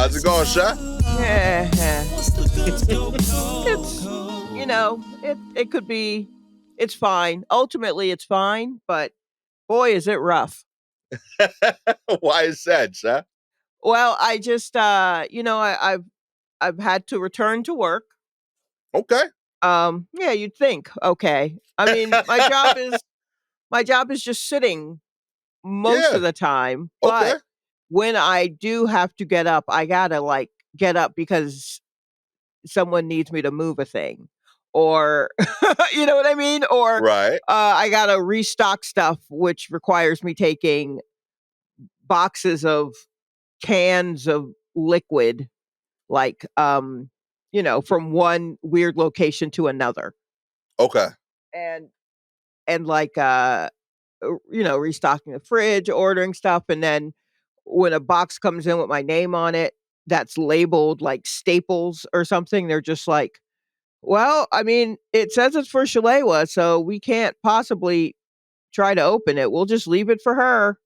How's it going, Sha? Yeah, it's it could be it's fine. Ultimately it's fine, but boy is it rough. Why is that, Sha? Well, I just I've had to return to work. Okay. Yeah, you'd think, okay. I mean, my job is just sitting most Yeah. of the time, Okay. but when I do have to get up, I gotta like get up because someone needs me to move a thing or you know what I mean? Or Right. I gotta restock stuff, which requires me taking boxes of cans of liquid, like from one weird location to another. Okay. And like restocking the fridge, ordering stuff, and then when a box comes in with my name on it that's labeled like Staples or something, they're just like, well, I mean, it says it's for Shalewa, so we can't possibly try to open it. We'll just leave it for her.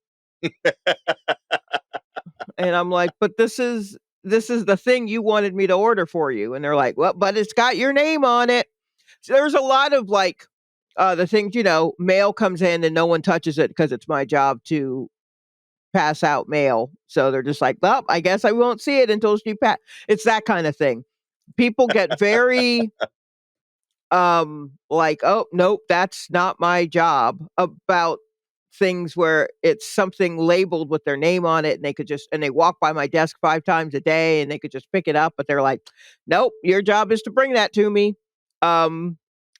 And I'm like, but this is the thing you wanted me to order for you. And they're like, well, but it's got your name on it. So there's a lot of like the things, mail comes in and no one touches it because it's my job to pass out mail. So they're just like, well, I guess I won't see it until she pass. It's that kind of thing. People get very like, oh nope, that's not my job about things where it's something labeled with their name on it, and they walk by my desk 5 times a day and they could just pick it up, but they're like, nope, your job is to bring that to me. um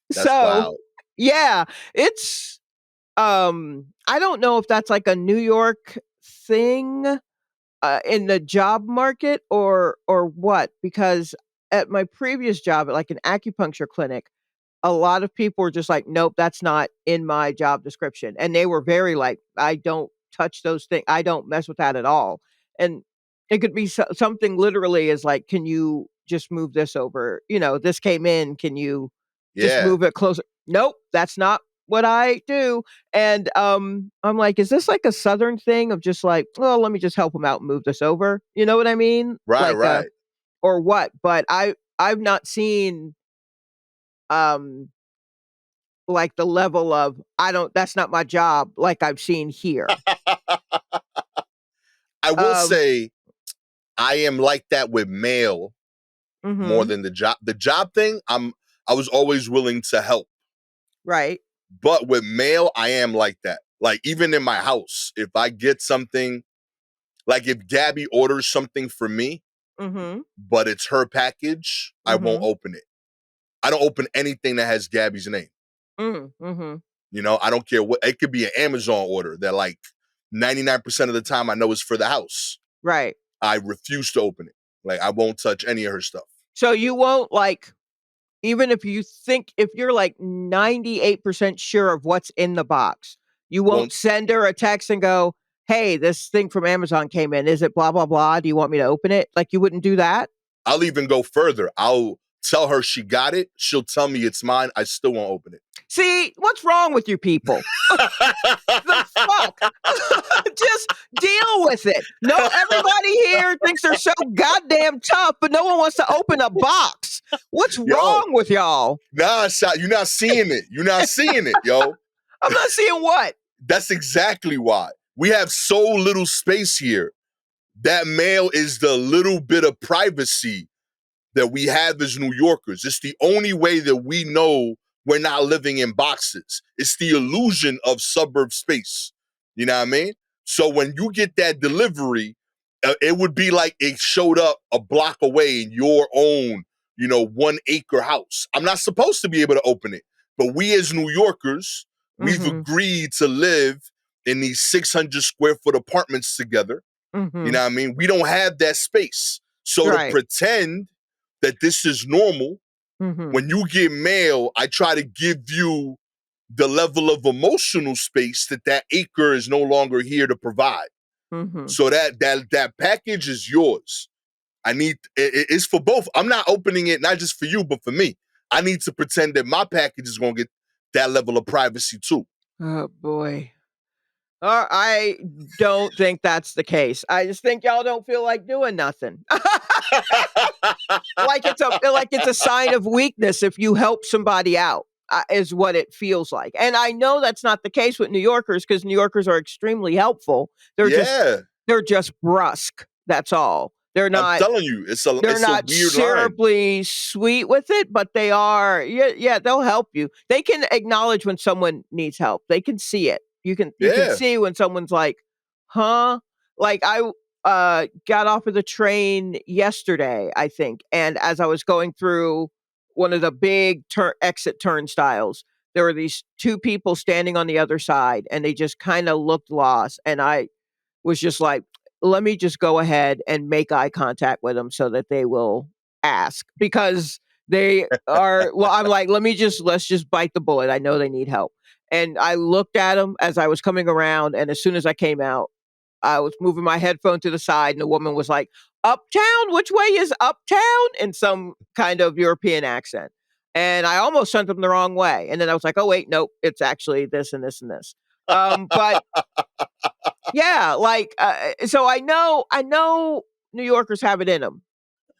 That's so wild. yeah, it's I don't know if that's like a New York thing in the job market or what, because at my previous job at like an acupuncture clinic, a lot of people were just like, nope, that's not in my job description. And they were very like, I don't touch those things. I don't mess with that at all. And it could be something literally is like, can you just move this over? This came in. Can you just Yeah. move it closer? Nope, that's not what I do. And I'm like, is this like a Southern thing of just like, well, let me just help them out and move this over? You know what I mean? Right, Like, right. or what? But I've not seen um like the level of I don't that's not my job like I've seen here. I will Um say I am like that with mail more mhm, than the job. The job thing, I was always willing to help. right. But with mail, I am like that. Like even in my house, if I get something, like if Gabby orders something for me, Mhm, but it's her package, I won't mhm, open it. I don't open anything that has Gabby's name. mhm. I don't care what it could be an Amazon order that like 99% of the time I know is for the house. Right. I refuse to open it. Like I won't touch any of her stuff. So you won't like, even if you're like 98% sure of what's in the box, you won't Won't send her a text and go, "Hey, this thing from Amazon came in. Is it blah blah blah? Do you want me to open it?" Like you wouldn't do that? I'll even go further. I'll tell her she got it. She'll tell me it's mine. I still won't open it. See, what's wrong with you people? The fuck? Just deal with it. No, everybody here thinks they're so goddamn tough, but no one wants to open a box. What's Yo, wrong with y'all? nah, shot. You're not seeing it. You're not seeing it, yo. I'm not seeing what. That's exactly why. We have so little space here. That mail is the little bit of privacy that we have as New Yorkers. It's the only way that we know we're not living in boxes. It's the illusion of suburb space. You know what I mean? So when you get that delivery, it would be like it showed up a block away in your own, 1 acre house. I'm not supposed to be able to open it. But we as New Yorkers, we've Mm-hmm. agreed to live in these 600 square foot apartments together. You Mm-hmm. know what I mean? We don't have that space. So to Right. pretend that this is normal, Mm-hmm. when you get mail, I try to give you the level of emotional space that acre is no longer here to provide. Mm-hmm. So that package is yours. It's for both. I'm not opening it not just for you, but for me. I need to pretend that my package is gonna get that level of privacy too. Oh boy. I don't think that's the case. I just think y'all don't feel like doing nothing. Like it's a sign of weakness if you help somebody out. Is what it feels like. And I know that's not the case with New Yorkers because New Yorkers are extremely helpful. They're just Yeah, they're just brusque. That's all. They're I'm not telling you, they're it's a not weird line. syruply sweet with it, but they are. Yeah, yeah, they'll help you. They can acknowledge when someone needs help. They can see it. You can Yeah. see when someone's like, "Huh?" Like I got off of the train yesterday, I think, and as I was going through one of the big exit turnstiles, there were these two people standing on the other side, and they just kind of looked lost, and I was just like, let me just go ahead and make eye contact with them so that they will ask because they are, well, I'm like, let's just bite the bullet. I know they need help. And I looked at them as I was coming around. And as soon as I came out, I was moving my headphone to the side and the woman was like, uptown, which way is uptown? In some kind of European accent. And I almost sent them the wrong way. And then I was like, oh, wait, nope, it's actually this and this and this. But yeah, like, so I know New Yorkers have it in them,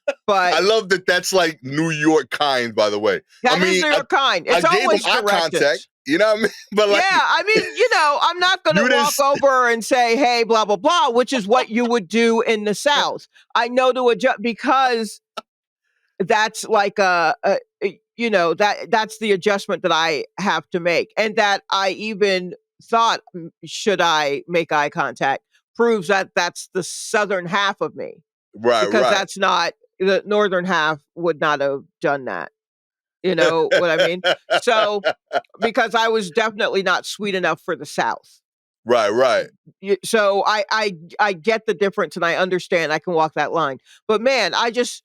I but love that that's like New York kind, by the way. I that is mean, their kind. I It's gave him always eye contact, directions. you know what I mean? But Yeah, like, I mean, I'm not gonna you walk didn't. over and say, "Hey, blah blah blah," which is what you would do in the South. I know to adjust because that's like that's the adjustment that I have to make, and that I even thought, should I make eye contact, proves that that's the southern half of me. Right, Because right. that's not the northern half would not have done that. You know what I mean? So, because I was definitely not sweet enough for the South. Right, right. So I get the difference and I understand I can walk that line. But man, I just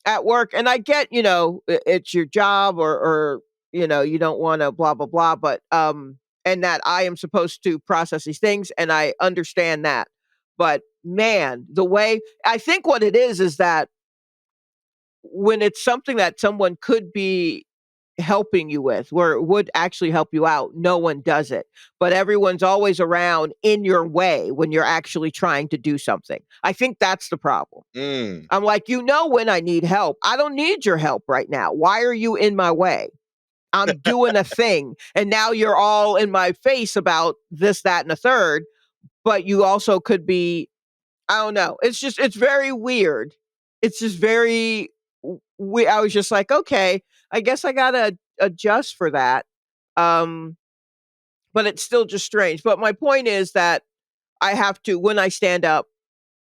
at work and I get, it's your job or you don't want to blah blah blah, but and that I am supposed to process these things and I understand that. But man, the way I think what it is that when it's something that someone could be helping you with, where it would actually help you out, no one does it. But everyone's always around in your way when you're actually trying to do something. I think that's the problem. Mm. I'm like, when I need help. I don't need your help right now. Why are you in my way? I'm doing a thing. And now you're all in my face about this, that, and a third. But you also could be, I don't know. It's very weird. It's just very I was just like, okay, I guess I gotta adjust for that. Um, but it's still just strange. But my point is that I have to when I stand up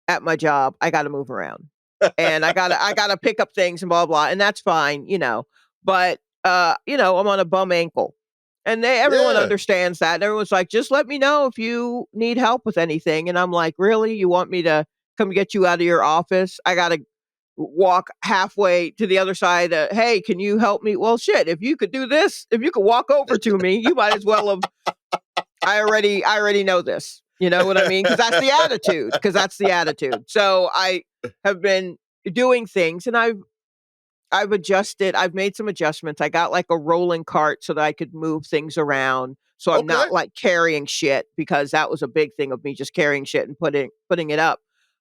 at my job, I gotta move around. And I gotta pick up things and blah blah, and that's fine. But I'm on a bum ankle. And everyone Yeah. understands that. And everyone's like, just let me know if you need help with anything. And I'm like, really? You want me to come get you out of your office? I gotta walk halfway to the other side. Hey, can you help me? Well, shit, if you could do this, if you could walk over to me, you might as well have. I already know this. You know what I mean? Because that's the attitude. Because that's the attitude. So I have been doing things, and I've adjusted. I've made some adjustments. I got like a rolling cart so that I could move things around. So I'm Okay. not like carrying shit because that was a big thing of me just carrying shit and putting it up.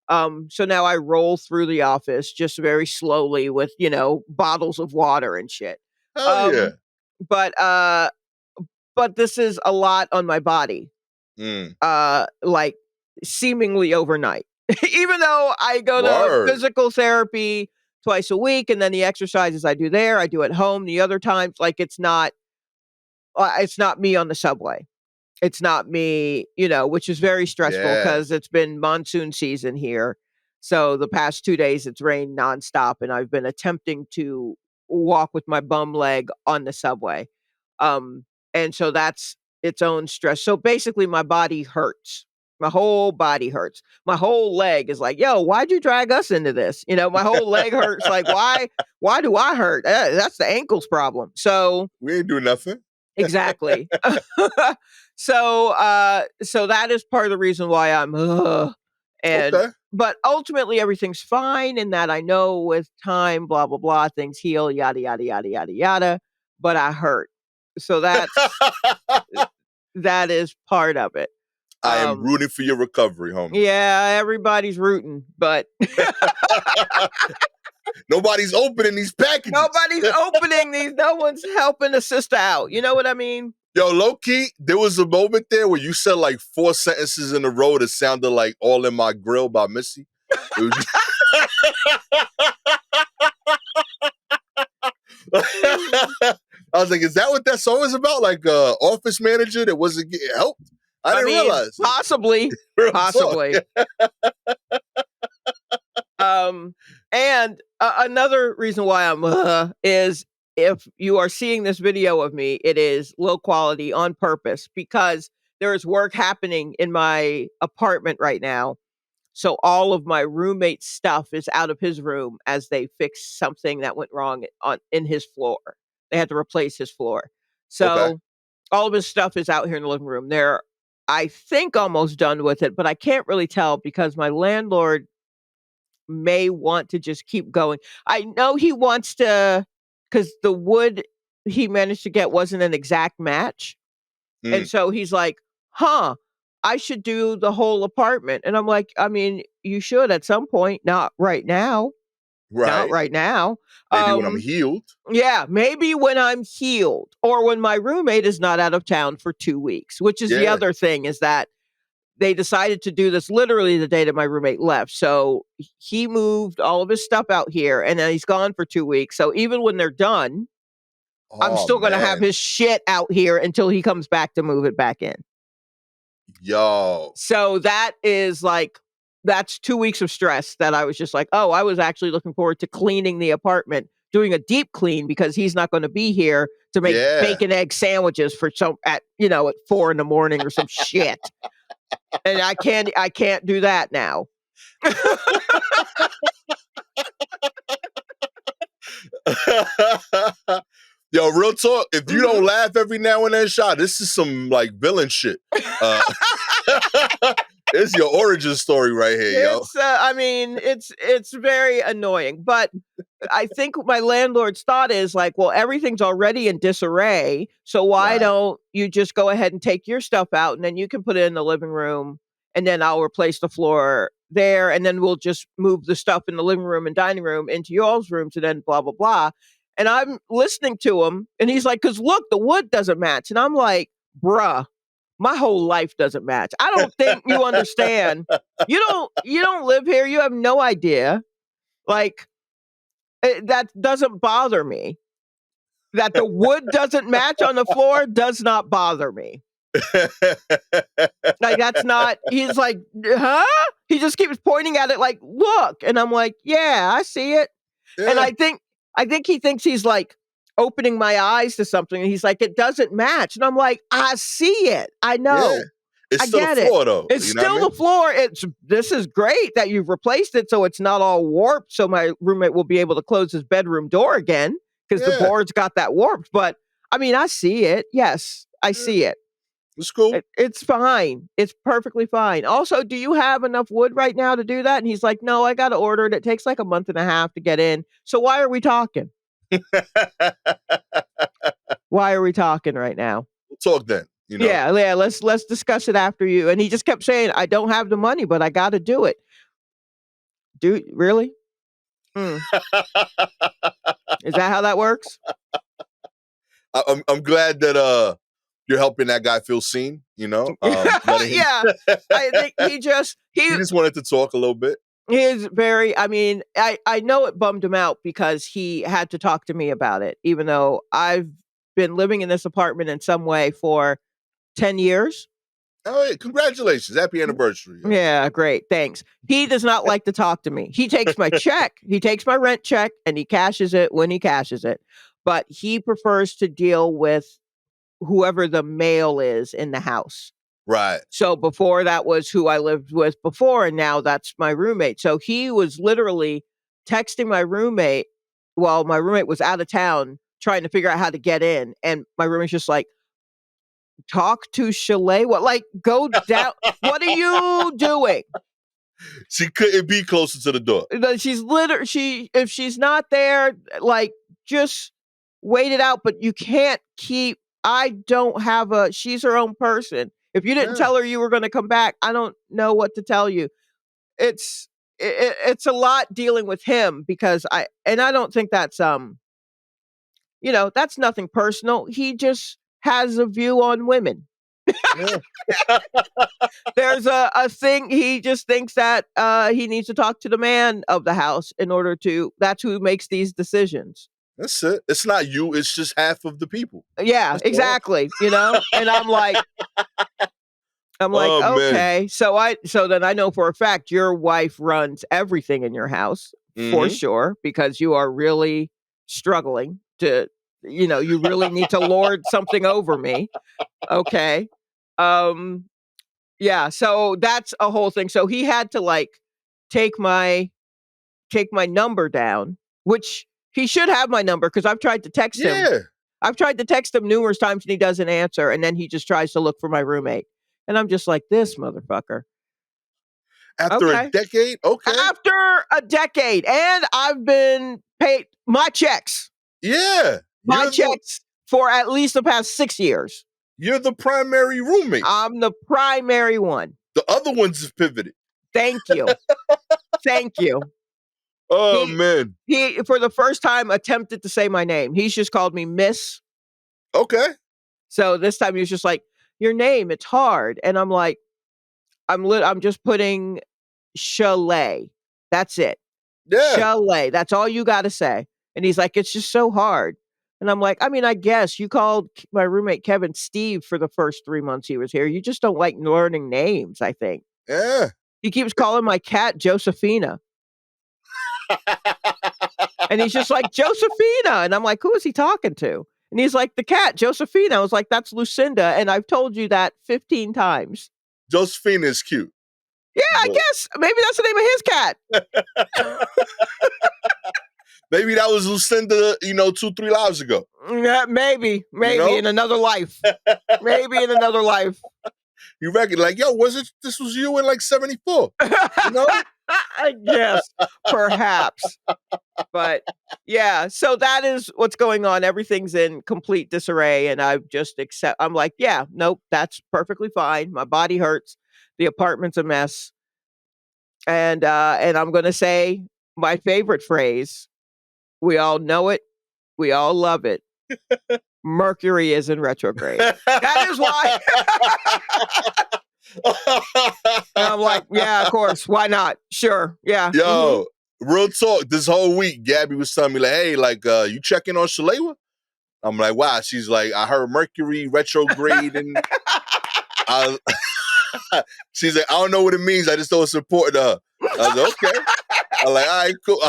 So now I roll through the office just very slowly with, bottles of water and shit. Hell yeah. Um, but this is a lot on my body. Mm. Like seemingly overnight. Even though I go to Word. physical therapy twice a week and then the exercises I do there, I do at home the other times, like it's not me on the subway. It's not me, which is very stressful Yeah. because it's been monsoon season here. So the past 2 days it's rained nonstop and I've been attempting to walk with my bum leg on the subway. Um, and so that's its own stress. So basically my body hurts. My whole body hurts. My whole leg is like, yo, why'd you drag us into this? My whole leg hurts. Like, why do I hurt? That's the ankles problem. So We ain't do nothing. exactly. So that is part of the reason why I'm and Okay. but ultimately everything's fine in that I know with time, blah blah blah, things heal, yada yada yada yada yada. But I hurt. So that is part of it. I am rooting for your recovery, homie. Yeah, everybody's rooting, but Nobody's opening these packages. nobody's opening these. No one's helping a sister out. You know what I mean? Yo, low key, there was a moment there where you said like 4 sentences in a row that sounded like "All in My Grill" by Missy. It was I was like, is that what that song is about? Like office manager that wasn't getting help? I didn't realize. Possibly. Possibly. And another reason why I'm is if you are seeing this video of me, it is low quality on purpose because there is work happening in my apartment right now. So all of my roommate's stuff is out of his room as they fix something that went wrong in his floor. They had to replace his floor. So all of his stuff is out here in the living room. They're, I think, almost done with it, but I can't really tell because my landlord may want to just keep going. I know he wants to, because the wood he managed to get wasn't an exact match. And so he's like, I should do the whole apartment. And I'm like, I mean, you should at some point, not right now. Right. Not right now. Maybe when I'm healed. Yeah, maybe when I'm healed or when my roommate is not out of town for 2 weeks, which is the other thing is that they decided to do this literally the day that my roommate left. So he moved all of his stuff out here and then he's gone for 2 weeks. So even when they're done, I'm still going to have his shit out here until he comes back to move it back in. Yo. So that is like, that's 2 weeks of stress that I was just like, oh, I was actually looking forward to cleaning the apartment, doing a deep clean because he's not going to be here to make bacon egg sandwiches for at 4 a.m. or some shit. And I can't do that now. Yo, real talk. If you don't laugh every now and then, Shot, this is some like villain shit. It's your origin story right here, yo. I mean, it's very annoying, but I think my landlord's thought is like, well, everything's already in disarray, so why don't you just go ahead and take your stuff out, and then you can put it in the living room, and then I'll replace the floor there, and then we'll just move the stuff in the living room and dining room into y'all's rooms, and then blah, blah, blah. And I'm listening to him, and he's like, because look, the wood doesn't match. And I'm like, bruh, my whole life doesn't match. I don't think you understand. You don't live here. You have no idea. Like, that doesn't bother me. That the wood doesn't match on the floor does not bother me. Like, that's not, he's like, huh? He just keeps pointing at it like, look. And I'm like, yeah, I see it. Yeah. And I think he thinks he's like opening my eyes to something. And he's like, it doesn't match. And I'm like, I see it. I know. Yeah. It's still the floor, though. It's still the floor. This is great that you've replaced it so it's not all warped. So my roommate will be able to close his bedroom door again because the board's got that warped. But I mean, I see it. Yes, I see it. It's cool. It's fine. It's perfectly fine. Also, do you have enough wood right now to do that? And he's like, no, I got to order it. It takes like a month and a half to get in. So why are we talking? Why are we talking right now? We'll talk then. You know? Yeah. Let's discuss it after you. And he just kept saying, I don't have the money, but I got to do it. Really? Is that how that works? I'm glad that you're helping that guy feel seen, you know? Yeah. I think he just wanted to talk a little bit. He's very, I mean, I know it bummed him out because he had to talk to me about it, even though I've been living in this apartment in some way for 10 years. Oh, yeah. Congratulations. Happy anniversary. Yeah, great. Thanks. He does not like to talk to me. He takes my check. He takes my rent check and he cashes it when he cashes it. But he prefers to deal with whoever the male is in the house. Right. So before that was who I lived with before, and now that's my roommate. So he was literally texting my roommate while my roommate was out of town trying to figure out how to get in. And my roommate's just like, talk to Shalewa. Like, go down. What are you doing? She couldn't be closer to the door. She's if she's not there, like, just wait it out. But you can't keep, she's her own person. If you didn't Yeah. tell her you were going to come back, I don't know what to tell you. It's a lot dealing with him because I don't think that's that's nothing personal. He just has a view on women. Yeah. There's a thing he just thinks that he needs to talk to the man of the house in order to that's who makes these decisions. That's it. It's not you, it's just half of the people. Yeah, That's all. exactly. And I'm like, Oh man. okay. So then I know for a fact your wife runs everything in your house for Mm-hmm. sure because you are really struggling to you really need to lord something over me. Okay. Um yeah, so that's a whole thing. So he had to like take my number down, which he should have my number because I've tried to text him. Yeah. I've tried to text him numerous times and he doesn't answer. And then he just tries to look for my roommate. And I'm just like, this motherfucker. After a Okay. decade? Okay. After a decade. And I've been paid my checks. Yeah. My checks for at least the past 6 years. You're the primary roommate. I'm the primary one. The other ones have pivoted. Thank you. Thank you. Oh, man. He, for the first time, attempted to say my name. He's just called me Miss. Okay. So this time he was just like, your name, it's hard. And I'm like, I'm just putting Shalewa. That's it. Yeah. Shalewa. That's all you got to say. And he's like, it's just so hard. And I'm like, I mean, I guess you called my roommate Kevin Steve for the first 3 months he was here. You just don't like learning names, I think. Yeah. He keeps calling my cat Josephina. And he's just like, Josephina. And I'm like, who is he talking to? And he's like, the cat, Josephina. I was like, that's Lucinda. And I've told you that 15 times. Josephina is cute. Yeah, I guess. Maybe that's the name of his cat. Maybe that was Lucinda, 2-3 lives ago. Yeah, maybe in another life. Maybe in another life. You reckon, like, yo, this was you in like 74? Yes, perhaps. But yeah, so that is what's going on. Everything's in complete disarray. And I'm like, yeah, nope, that's perfectly fine. My body hurts. The apartment's a mess. And I'm going to say my favorite phrase. We all know it. We all love it. Mercury is in retrograde. That is why. And I'm like, yeah, of course. Why not? Sure. Yeah. Yo, real talk. This whole week, Gabby was telling me, like, hey, like, you checking on Shalewa? I'm like, wow. She's like, I heard Mercury retrograde. And she's like, I don't know what it means. I just know it's important to her. I was like, okay. I'm like, all right, cool.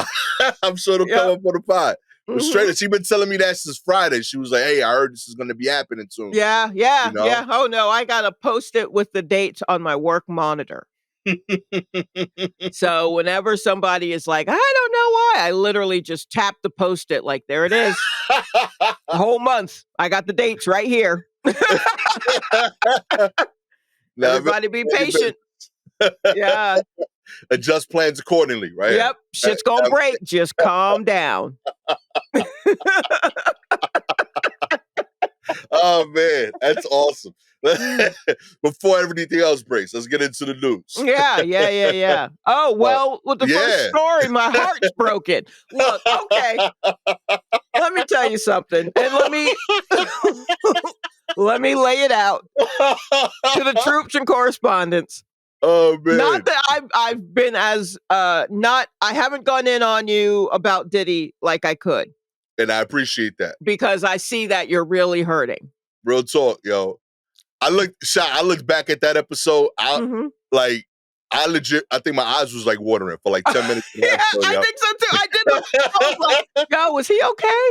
I'm sure it'll come up on the pod. But straight, she been telling me that since Friday. She was like, hey, I heard this is going to be happening soon. Yeah. Yeah. Oh, no, I got to post it with the dates on my work monitor. So whenever somebody is like, I don't know why, I literally just tap the Post-it like, there it is. The whole month. I got the dates right here. Everybody be patient. Yeah. Adjust plans accordingly, right? Yep. Shit's gonna break. Just calm down. Oh, man. That's awesome. Before everything else breaks, let's get into the news. Yeah. Oh, well, with the first story, my heart's broken. Look, okay. Let me tell you something. And let me lay it out to the troops and correspondents. Oh, man. Not that I've been as I haven't gone in on you about Diddy like I could. And I appreciate that. Because I see that you're really hurting. Real talk, yo. I looked back at that episode. I think my eyes was like watering for like 10 minutes. Yeah, episode, I think so too. I did. I was like, yo, was he okay?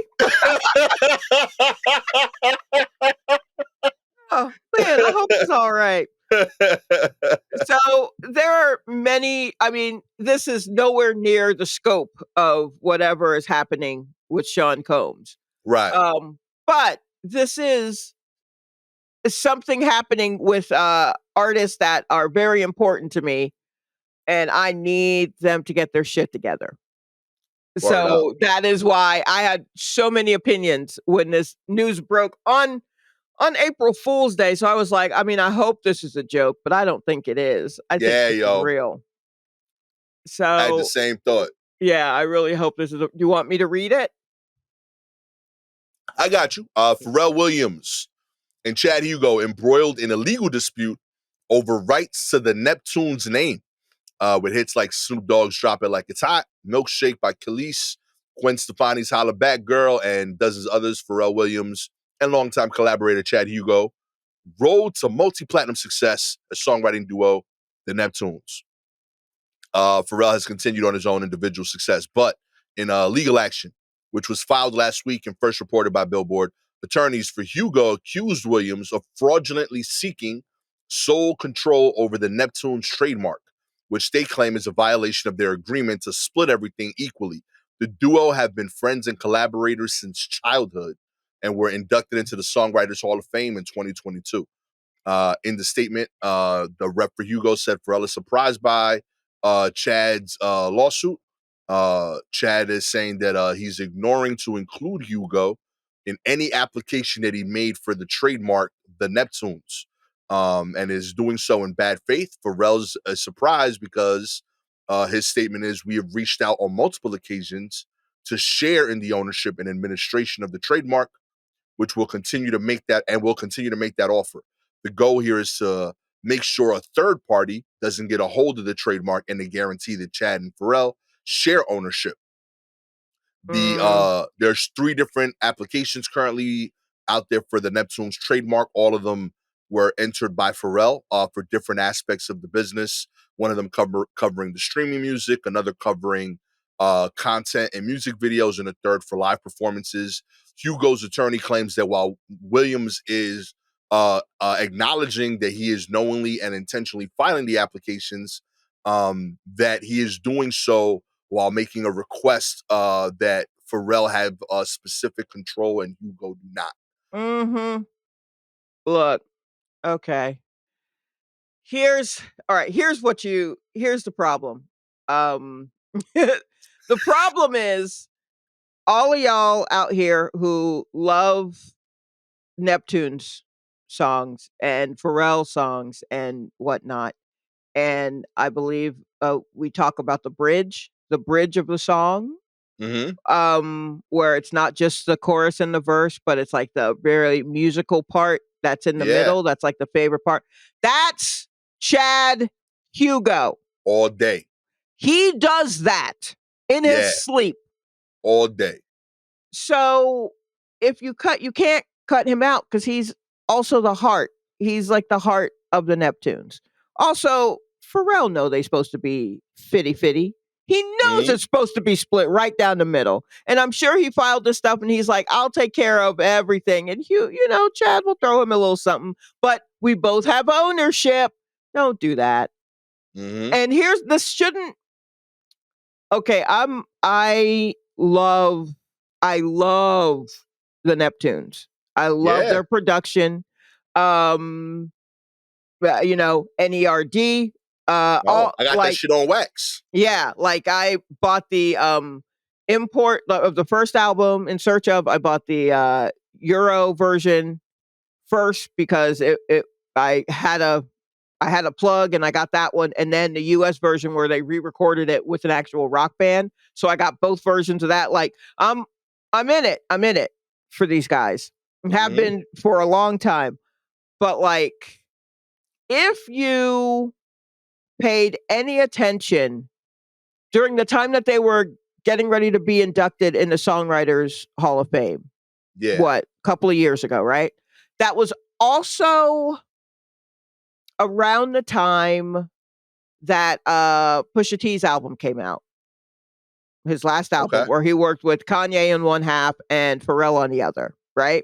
Oh, man, I hope he's all right. So there are many, this is nowhere near the scope of whatever is happening with Sean Combs. Right. But this is something happening with artists that are very important to me, and I need them to get their shit together. So that is why I had so many opinions when this news broke on on April Fool's Day. So I was like, I mean, I hope this is a joke, but I don't think it is. I think Yeah, this is yo. real. I had the So same thought. yeah, I really hope this is. You want me to read it? I got you. Pharrell Williams and Chad Hugo embroiled in a legal dispute over rights to the Neptune's name, with hits like Snoop Dogg's Drop It Like It's Hot, Milkshake by Khalees, Gwen Stefani's Holla Back Girl, and dozens others. Pharrell Williams and longtime collaborator Chad Hugo road to multi-platinum success as songwriting duo, the Neptunes. Pharrell has continued on his own individual success, but in legal action, which was filed last week and first reported by Billboard, attorneys for Hugo accused Williams of fraudulently seeking sole control over the Neptune's trademark, which they claim is a violation of their agreement to split everything equally. The duo have been friends and collaborators since childhood and were inducted into the Songwriters Hall of Fame in 2022. In the statement, the rep for Hugo said Pharrell is surprised by Chad's lawsuit. Chad is saying that he's ignoring to include Hugo in any application that he made for the trademark, the Neptunes, and is doing so in bad faith. Pharrell's surprised because his statement is, we have reached out on multiple occasions to share in the ownership and administration of the trademark, which will continue to make that and will continue to make that offer. The goal here is to make sure a third party doesn't get a hold of the trademark and to guarantee that Chad and Pharrell share ownership. Mm. There's 3 different applications currently out there for the Neptune's trademark. All of them were entered by Pharrell for different aspects of the business. One of them covering the streaming music, another covering content and music videos, and a third for live performances. Hugo's attorney claims that while Williams is acknowledging that he is knowingly and intentionally filing the applications, that he is doing so while making a request that Pharrell have specific control and Hugo do not. Mm-hmm. Look, okay. Here's all right. Here's the problem. Um, the problem is all of y'all out here who love Neptune's songs and Pharrell songs and whatnot. And I believe we talk about the bridge of the song, Mm-hmm. where it's not just the chorus and the verse, but it's like the very musical part that's in the Yeah, middle. That's like the favorite part. That's Chad Hugo. all day. He does that in his Yeah, sleep. all day. So if you can't cut him out because he's also the heart. He's like the heart of the Neptunes. Also, Pharrell know they supposed to be fitty fitty. He knows Mm-hmm. it's supposed to be split right down the middle. And I'm sure he filed this stuff and he's like, I'll take care of everything. And Chad will throw him a little something, but we both have ownership. Don't do that. Mm-hmm. And here's this shouldn't okay, I love the Neptunes. I love Yeah. their production. Um, NERD. Oh, All I got that like shit on wax. yeah, like I bought the import of the first album In Search of. I bought the Euro version first because I had a plug and I got that one, and then the US version where they re-recorded it with an actual rock band. So I got both versions of that. Like I'm in it. I'm in it for these guys. Have Mm-hmm. been for a long time. But like if you paid any attention during the time that they were getting ready to be inducted in the Songwriters Hall of Fame, Yeah. what, a couple of years ago, right? That was also around the time that Pusha T's album came out, his last album, Okay. where he worked with Kanye on one half and Pharrell on the other, right?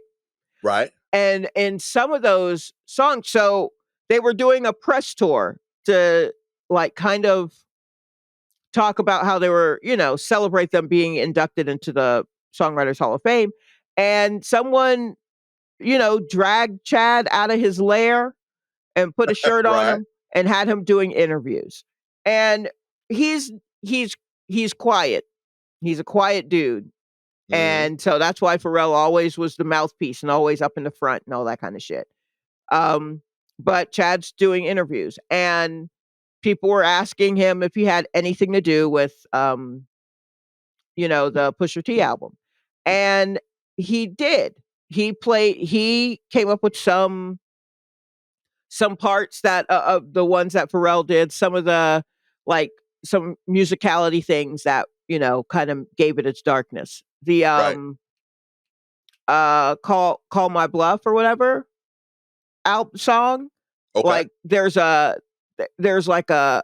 Right. And in some of those songs, so they were doing a press tour to like kind of talk about how they were, celebrate them being inducted into the Songwriters Hall of Fame. And someone, dragged Chad out of his lair and put a shirt on Right. him and had him doing interviews. And he's he's quiet. He's a quiet dude. Mhm. And so that's why Pharrell always was the mouthpiece and always up in the front and all that kind of shit. Um, but Chad's doing interviews and people were asking him if he had anything to do with, the Pusha T album. And he did. He came up with some parts that of the ones that Pharrell did, some of the like some musicality things that, kind of gave it its darkness. The Right. Call My Bluff or whatever song, Okay. like there's like a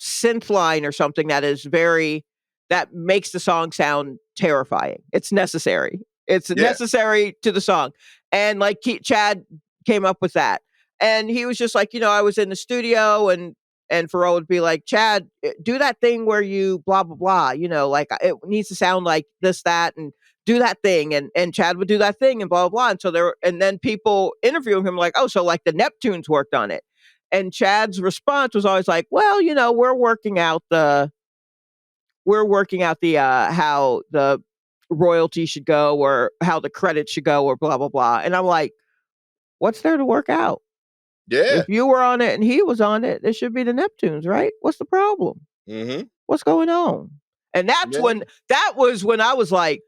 synth line or something that makes the song sound terrifying. It's necessary. It's Yeah. necessary to the song. And like Chad came up with that. And he was just like, I was in the studio and Pharrell would be like, Chad, do that thing where you blah blah blah, like it needs to sound like this, that, and do that thing. And Chad would do that thing and blah blah blah. And then people interviewing him like, oh, so like the Neptunes worked on it. And Chad's response was always like, well, we're working out the how the royalty should go or how the credit should go or blah blah blah. And I'm like, what's there to work out? Yeah. If you were on it and he was on it, it should be the Neptunes, right? What's the problem? Mhm. What's going on? And Yeah. that was when I was like,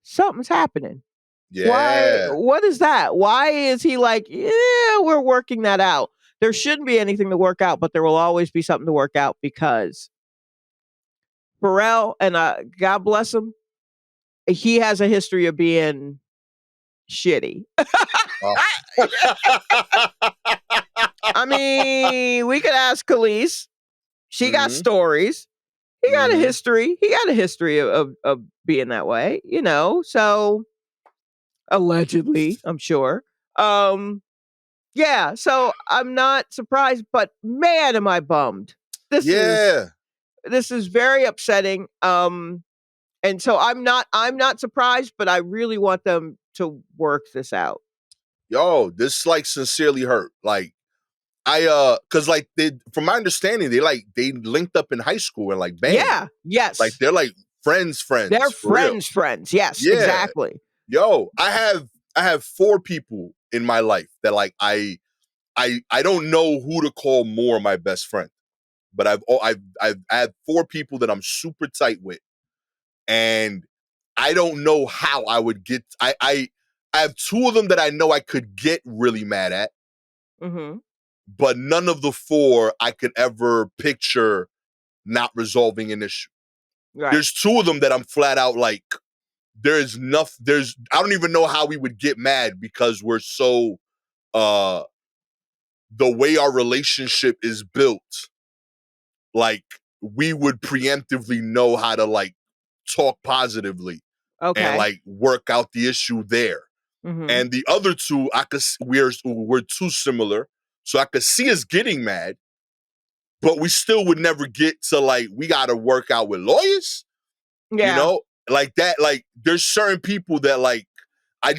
something's happening. Why? Yeah. What is that? Why is he like, yeah, we're working that out? There shouldn't be anything to work out, but there will always be something to work out because Pharrell, and God bless him, he has a history of being shitty. Oh. I mean, we could ask Khalees. She got Mhm. stories. He got a Mhm. history. He got a history of being that way, so allegedly, I'm sure. Yeah, so I'm not surprised, but man, am I bummed. This is Yeah. this is very upsetting. And so I'm not surprised, but I really want them to work this out. Yo, this like sincerely hurt. Like cuz like they from my understanding they linked up in high school and like bang. Yeah, Like yes. they're like They're friends for real. friends. Yes, Yeah. exactly. Yo, I have 4 people in my life that like I don't know who to call more my best friend. But I've had 4 people that I'm super tight with. And I don't know how I would get I have 2 of them that I know I could get really mad at, Mhm. but none of the 4 I could ever picture not resolving an issue. Right. There's 2 of them that I'm flat out like there's I don't even know how we would get mad because we're so uh the way our relationship is built, like we would preemptively know how to like talk positively and Okay. like work out the issue there. Mhm. And the other 2, we're too similar, so I could see us getting mad, but we still would never get to like we got to work out with lawyers, you Yeah. know, like that. Like there's certain people that like I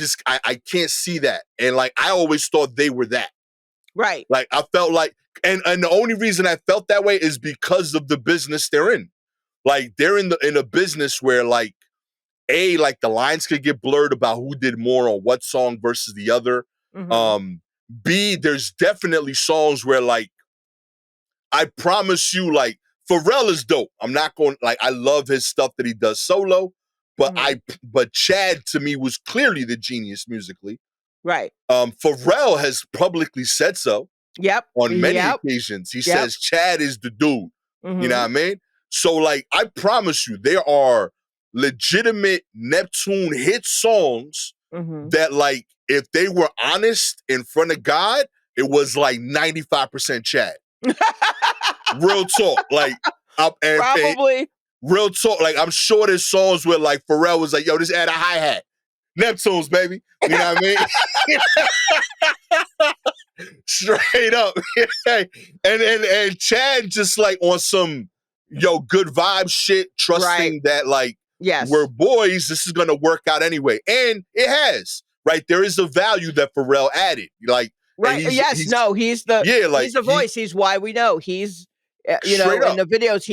can't see that, and like I always thought they were that. Right. Like I felt like, and the only reason I felt that way is because of the business they're in. Like they're in a business where like like the lines could get blurred about who did more on what song versus the other. Mhm. Um, B, there's definitely songs where like I promise you, like Pharrell is dope. I'm not going like I love his stuff that he does solo, Mhm. but Chad to me was clearly the genius musically. Right. Pharrell has publicly said so Yep. on many Yep. occasions. He Yep. says Chad is the dude. You know what I Mhm. mean? So like I promise you, there are legitimate Neptune hit songs Mhm. that like if they were honest in front of God, it was like 95% Chad. Real talk. Like and Probably. real talk. Like I'm sure there's songs where like Pharrell was like, yo, just add a hi-hat. Neptunes, baby. You know what I mean? Straight up. and Chad just like on some good vibe shit, Right. trusting that like we're Yes. boys, this is gonna work out anyway. And it has, right? There is a value that Pharrell added. Like, and Right. Yes. No, he's the yeah, like he's the voice. He's why we know. He's straight in up. the videos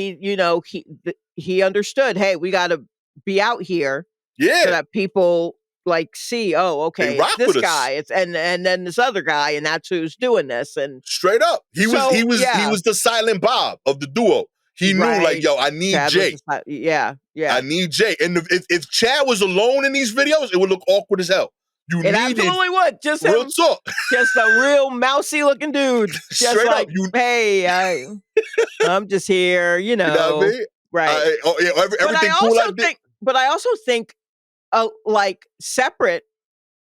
he understood, hey, we got to be out here Yeah. So that people like see, oh, They okay, it's rock this with us. guy, it's and then this other guy, and that's who's doing this. And Straight up. He was yeah, the silent Bob of the duo. He knew like, right. yo, I need Chad was Jay. just like, yeah, I yeah. need Jay. And if Chad was alone in these videos, it would look awkward as hell. You It needed absolutely would. Just real him, talk. just a real mousy looking dude. Just Straight up. like, hey, I'm just here, You know what I mean? right. Everything cool I did. But I also think, like separate,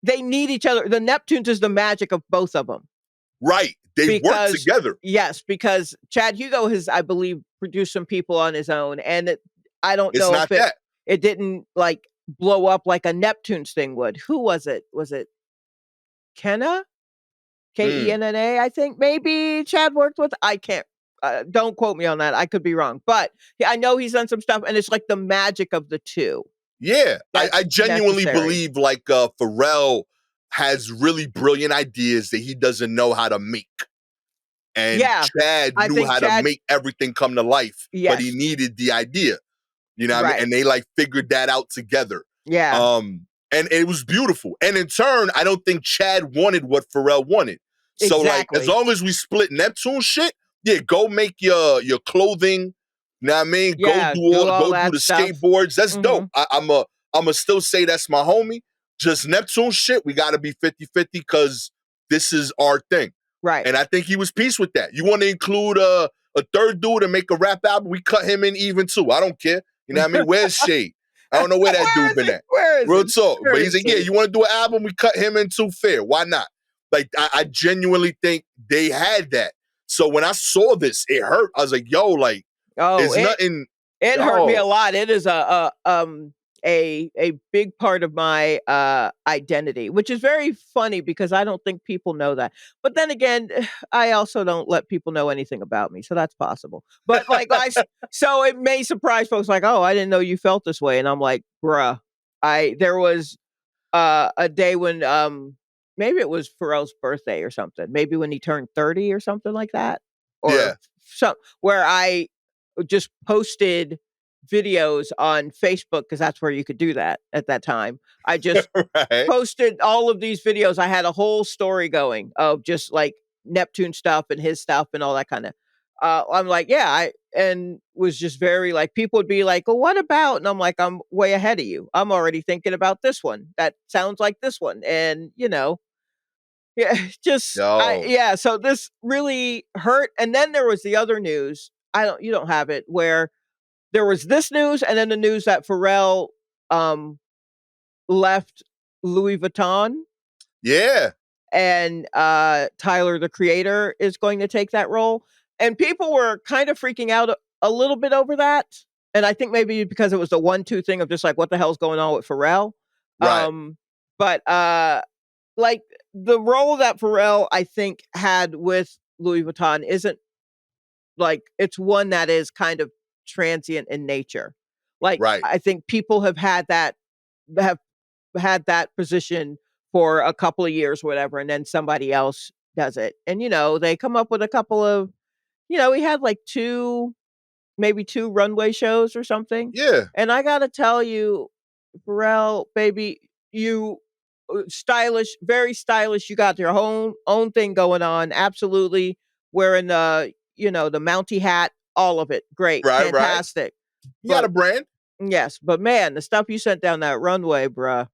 they need each other. The Neptunes is the magic of both of them. Right. They work together. Yes, because Chad Hugo has, I believe, produced some people on his own, and I don't It's know not if that. it didn't like blow up like a Neptunes thing would. Who was it? Was it Kenna? Kenna, I think maybe Chad worked with. I can't. Don't quote me on that. I could be wrong, but I know he's done some stuff, and it's like the magic of the two. Yeah, I genuinely necessary. believe like Pharrell has really brilliant ideas that he doesn't know how to make. And Yeah, Chad I knew think how to make everything come to life, but he Yes. needed the idea. You know what I mean? Right. And they like figured that out together. Yeah. And it was beautiful. And in turn, I don't think Chad wanted what Pharrell wanted. So like, as Exactly. long as we split Neptune shit, yeah, go make your clothing. You know what I mean? Yeah, go do all do that the stuff. skateboards. That's dope. Mhm. I'ma still say that's my homie. Just Neptune shit, we gotta be 50-50 because this is our thing. Right. And I think he was peace with that. You want to include a third dude and make a rap album, we cut him in even too. I don't care. You know what I mean? Where's Shade? I don't know where that dude been at. Where is Real he? talk. Where But he's is like, yeah, he? you want to do an album? We cut him in too. Fair. Why not? Like, I genuinely think they had that. So when I saw this, it hurt. I was like, yo, like, it's nothing. It hurt me a lot. It is a big part of my identity, which is very funny because I don't think people know that. But then again, I also don't let people know anything about me, so that's possible. But like so it may surprise folks like, "Oh, I didn't know you felt this way." And I'm like, "Bruh, there was a day when maybe it was Pharrell's birthday or something. Maybe when he turned 30 or something like that. Or where I just posted videos on Facebook because that's where you could do that at that time. I just posted all of these videos. I had a whole story going of just like Neptune stuff and his stuff and all that kind of. I'm like, yeah, and was just very like people would be like, well, what about? And I'm like, I'm way ahead of you. I'm already thinking about this one. That sounds like this one, and yeah, yeah. So this really hurt. And then there was the other news. You don't have it where there was this news and then the news that Pharrell left Louis Vuitton. Yeah. And Tyler, the creator, is going to take that role. And people were kind of freaking out a little bit over that. And I think maybe because it was the 1-2 thing of just like, what the hell's going on with Pharrell? Right. But like the role that Pharrell, I think, had with Louis Vuitton isn't like, it's one that is kind of transient in nature. Like, I think people have had that position for a couple of years, whatever, and then somebody else does it. And, they come up with a couple of, we had like maybe 2 runway shows or something. Yeah. And I got to tell you, Pharrell, baby, you stylish, very stylish. You got your own thing going on. Absolutely. Wearing the Mountie hat, all of it. Great. Right, fantastic. You got a brand. Yes. But man, the stuff you sent down that runway, bruh.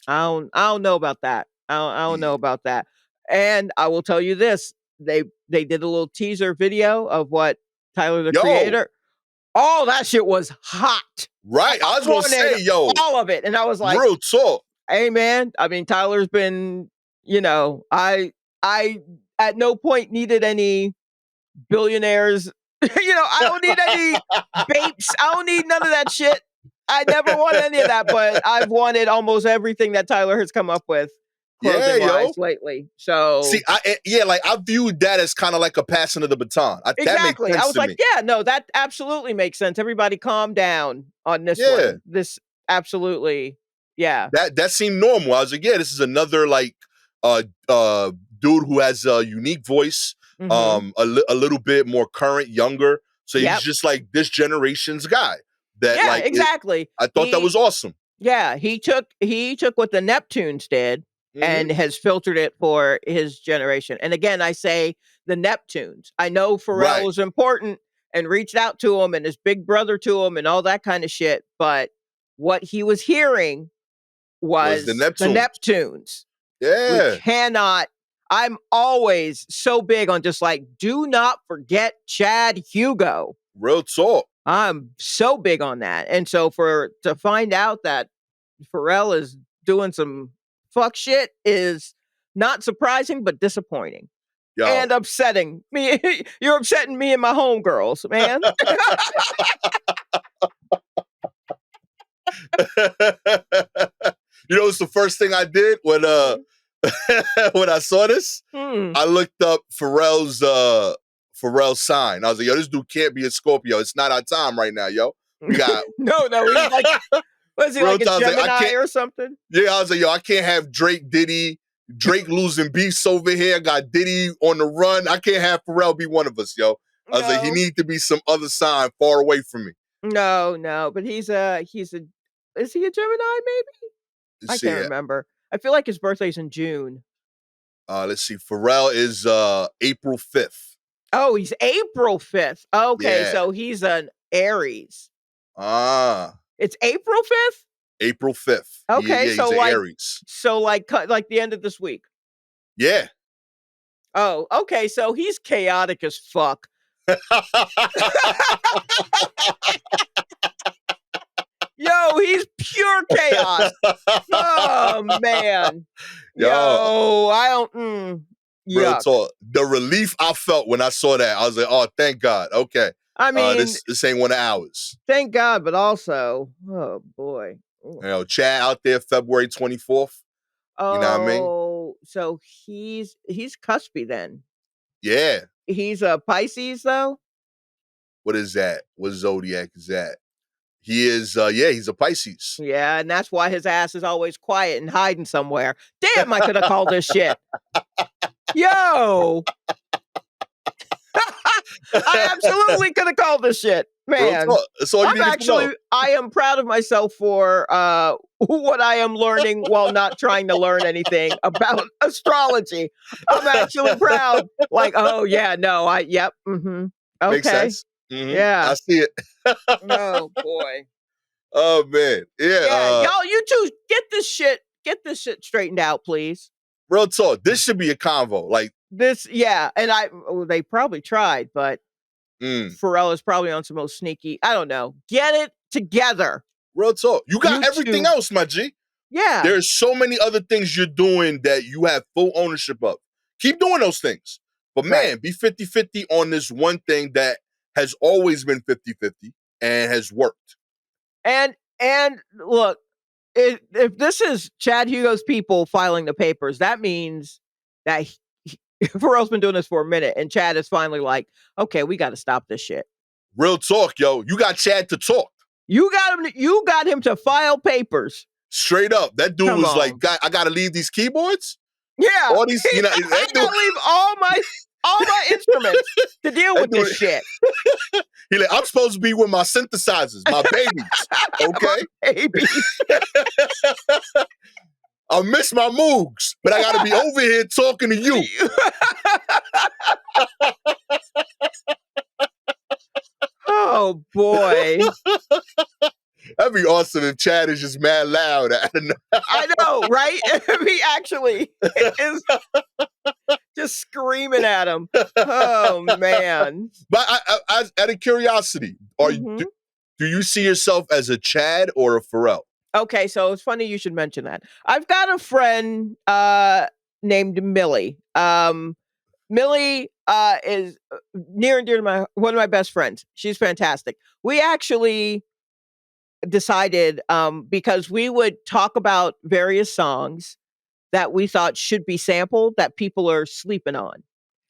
I don't know about that. I don't know about that. And I will tell you this: they did a little teaser video of what Tyler, the creator. Oh, that shit was hot. Right. I was gonna say, all of it, and I was like, real talk. Hey, man. I mean, Tyler's been, I at no point needed any billionaires. I don't need any babes. I don't need none of that shit. I never wanted any of that, but I've wanted almost everything that Tyler has come up with clothing-wise lately. So see, I viewed that as kind of like a passing of the baton. Exactly. That makes sense I was like, yeah, no, that absolutely makes sense. Everybody calm down on this one. This absolutely, yeah. That seemed normal. I was like, yeah, this is another like dude who has a unique voice, a little bit more current, younger. So he's just like this generation's guy. That exactly. I thought that was awesome. Yeah, he took what the Neptunes did Hmm. and has filtered it for his generation. And again, I say the Neptunes. I know Pharrell Right. was important and reached out to him and his big brother to him and all that kind of shit, but what he was hearing Was the was the Neptunes. Neptunes. We Yeah. cannot. I'm always so big on just like, do not forget Chad Hugo. Real talk. I'm so big on that. And so to find out that Pharrell is doing some fuck shit is not surprising, but disappointing Yo. and upsetting. Me, you're upsetting me and my homegirls, man. You know, it's the first thing I did when when I saw this. Hmm. I looked up Pharrell's sign. I was like, yo, this dude can't be a Scorpio. It's not our time right now, yo. We got no, he's like, was he real like a time. I Gemini can't. or something? Yeah, I was like, yo, I can't have Drake, Diddy, Drake losing beefs over here. Got Diddy on the run. I can't have Pharrell be one of us, yo. I was like, he No, need to be some other sign far away from me. no, but is he a Gemini? Maybe Let's I see can't it. remember. I feel like his birthday's in June. Let's see. Pharrell is April 5th. Oh, he's April 5th. Okay, Yeah. so he's an Aries. Ah. It's April 5th? April 5th. Okay, Yeah, so he's an like Aries. like the end of this week. Yeah. Oh, okay, so he's chaotic as fuck. Yo, he's pure chaos. Oh man. Yo, I don't Real yuck. talk. The relief I felt when I saw that, I was like, oh, thank God. Okay. I mean, this ain't one of ours. thank God, but also, oh boy. You know, Chad out there February 24th. You know what I mean? Oh, so he's cuspy then. Yeah. He's a Pisces though? What is that? What zodiac is that? He is, he's a Pisces. Yeah, and that's why his ass is always quiet and hiding somewhere. Damn, I could have called this shit. Yo. I absolutely could have called this shit. Man. That's all you need to know. I am proud of myself for what I am learning while not trying to learn anything about astrology. I'm actually proud. Like, oh yeah, no, yep. Mm-hmm. Okay. Makes sense. Mm-hmm. Yeah. I see it. Oh boy. Oh man. Yeah. Y'all, you two get this shit straightened out, please. Real talk. This should be a convo. Like this, yeah. And they probably tried, but Pharrell is probably on some most sneaky. I don't know. Get it together. Real talk. You got everything else, my G. Yeah. There's so many other things you're doing that you have full ownership of. Keep doing those things. But man, be 50-50 on this one thing that has always been 50-50 and has worked. And look, if this is Chad Hugo's people filing the papers, that means that Pharrell's been doing this for a minute, and Chad is finally like, okay, we got to stop this shit. Real talk, yo. You got Chad to talk. You got him to file papers. Straight up. That dude was like, I got to leave these keyboards? Yeah. All these, you know, I got to leave all my instruments to deal with this shit. He like, I'm supposed to be with my synthesizers, my babies. Okay? My babies. I miss my moogs, but I got to be over here talking to you. Oh, boy. That'd be awesome if Chad is just mad loud. I know, right? If he actually is just screaming at him. Oh, man. But I out of curiosity, do you see yourself as a Chad or a Pharrell? Okay, so it's funny you should mention that. I've got a friend named Millie. Millie is near and dear to one of my best friends. She's fantastic. We actually decided because we would talk about various songs that we thought should be sampled that people are sleeping on.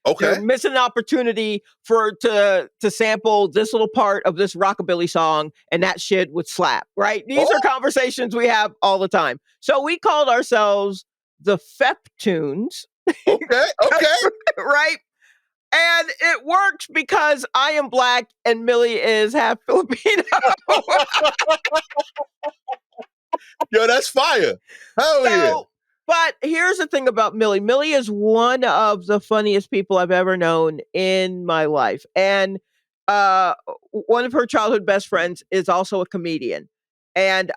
Okay. They're missing an opportunity to sample this little part of this rockabilly song, and that shit would slap, right? These are conversations we have all the time. So we called ourselves the Feptunes. Okay. Right? And it works because I am black and Millie is half Filipino. Yo, that's fire. Hell yeah. So, but here's the thing about Millie. Millie is one of the funniest people I've ever known in my life. And one of her childhood best friends is also a comedian. And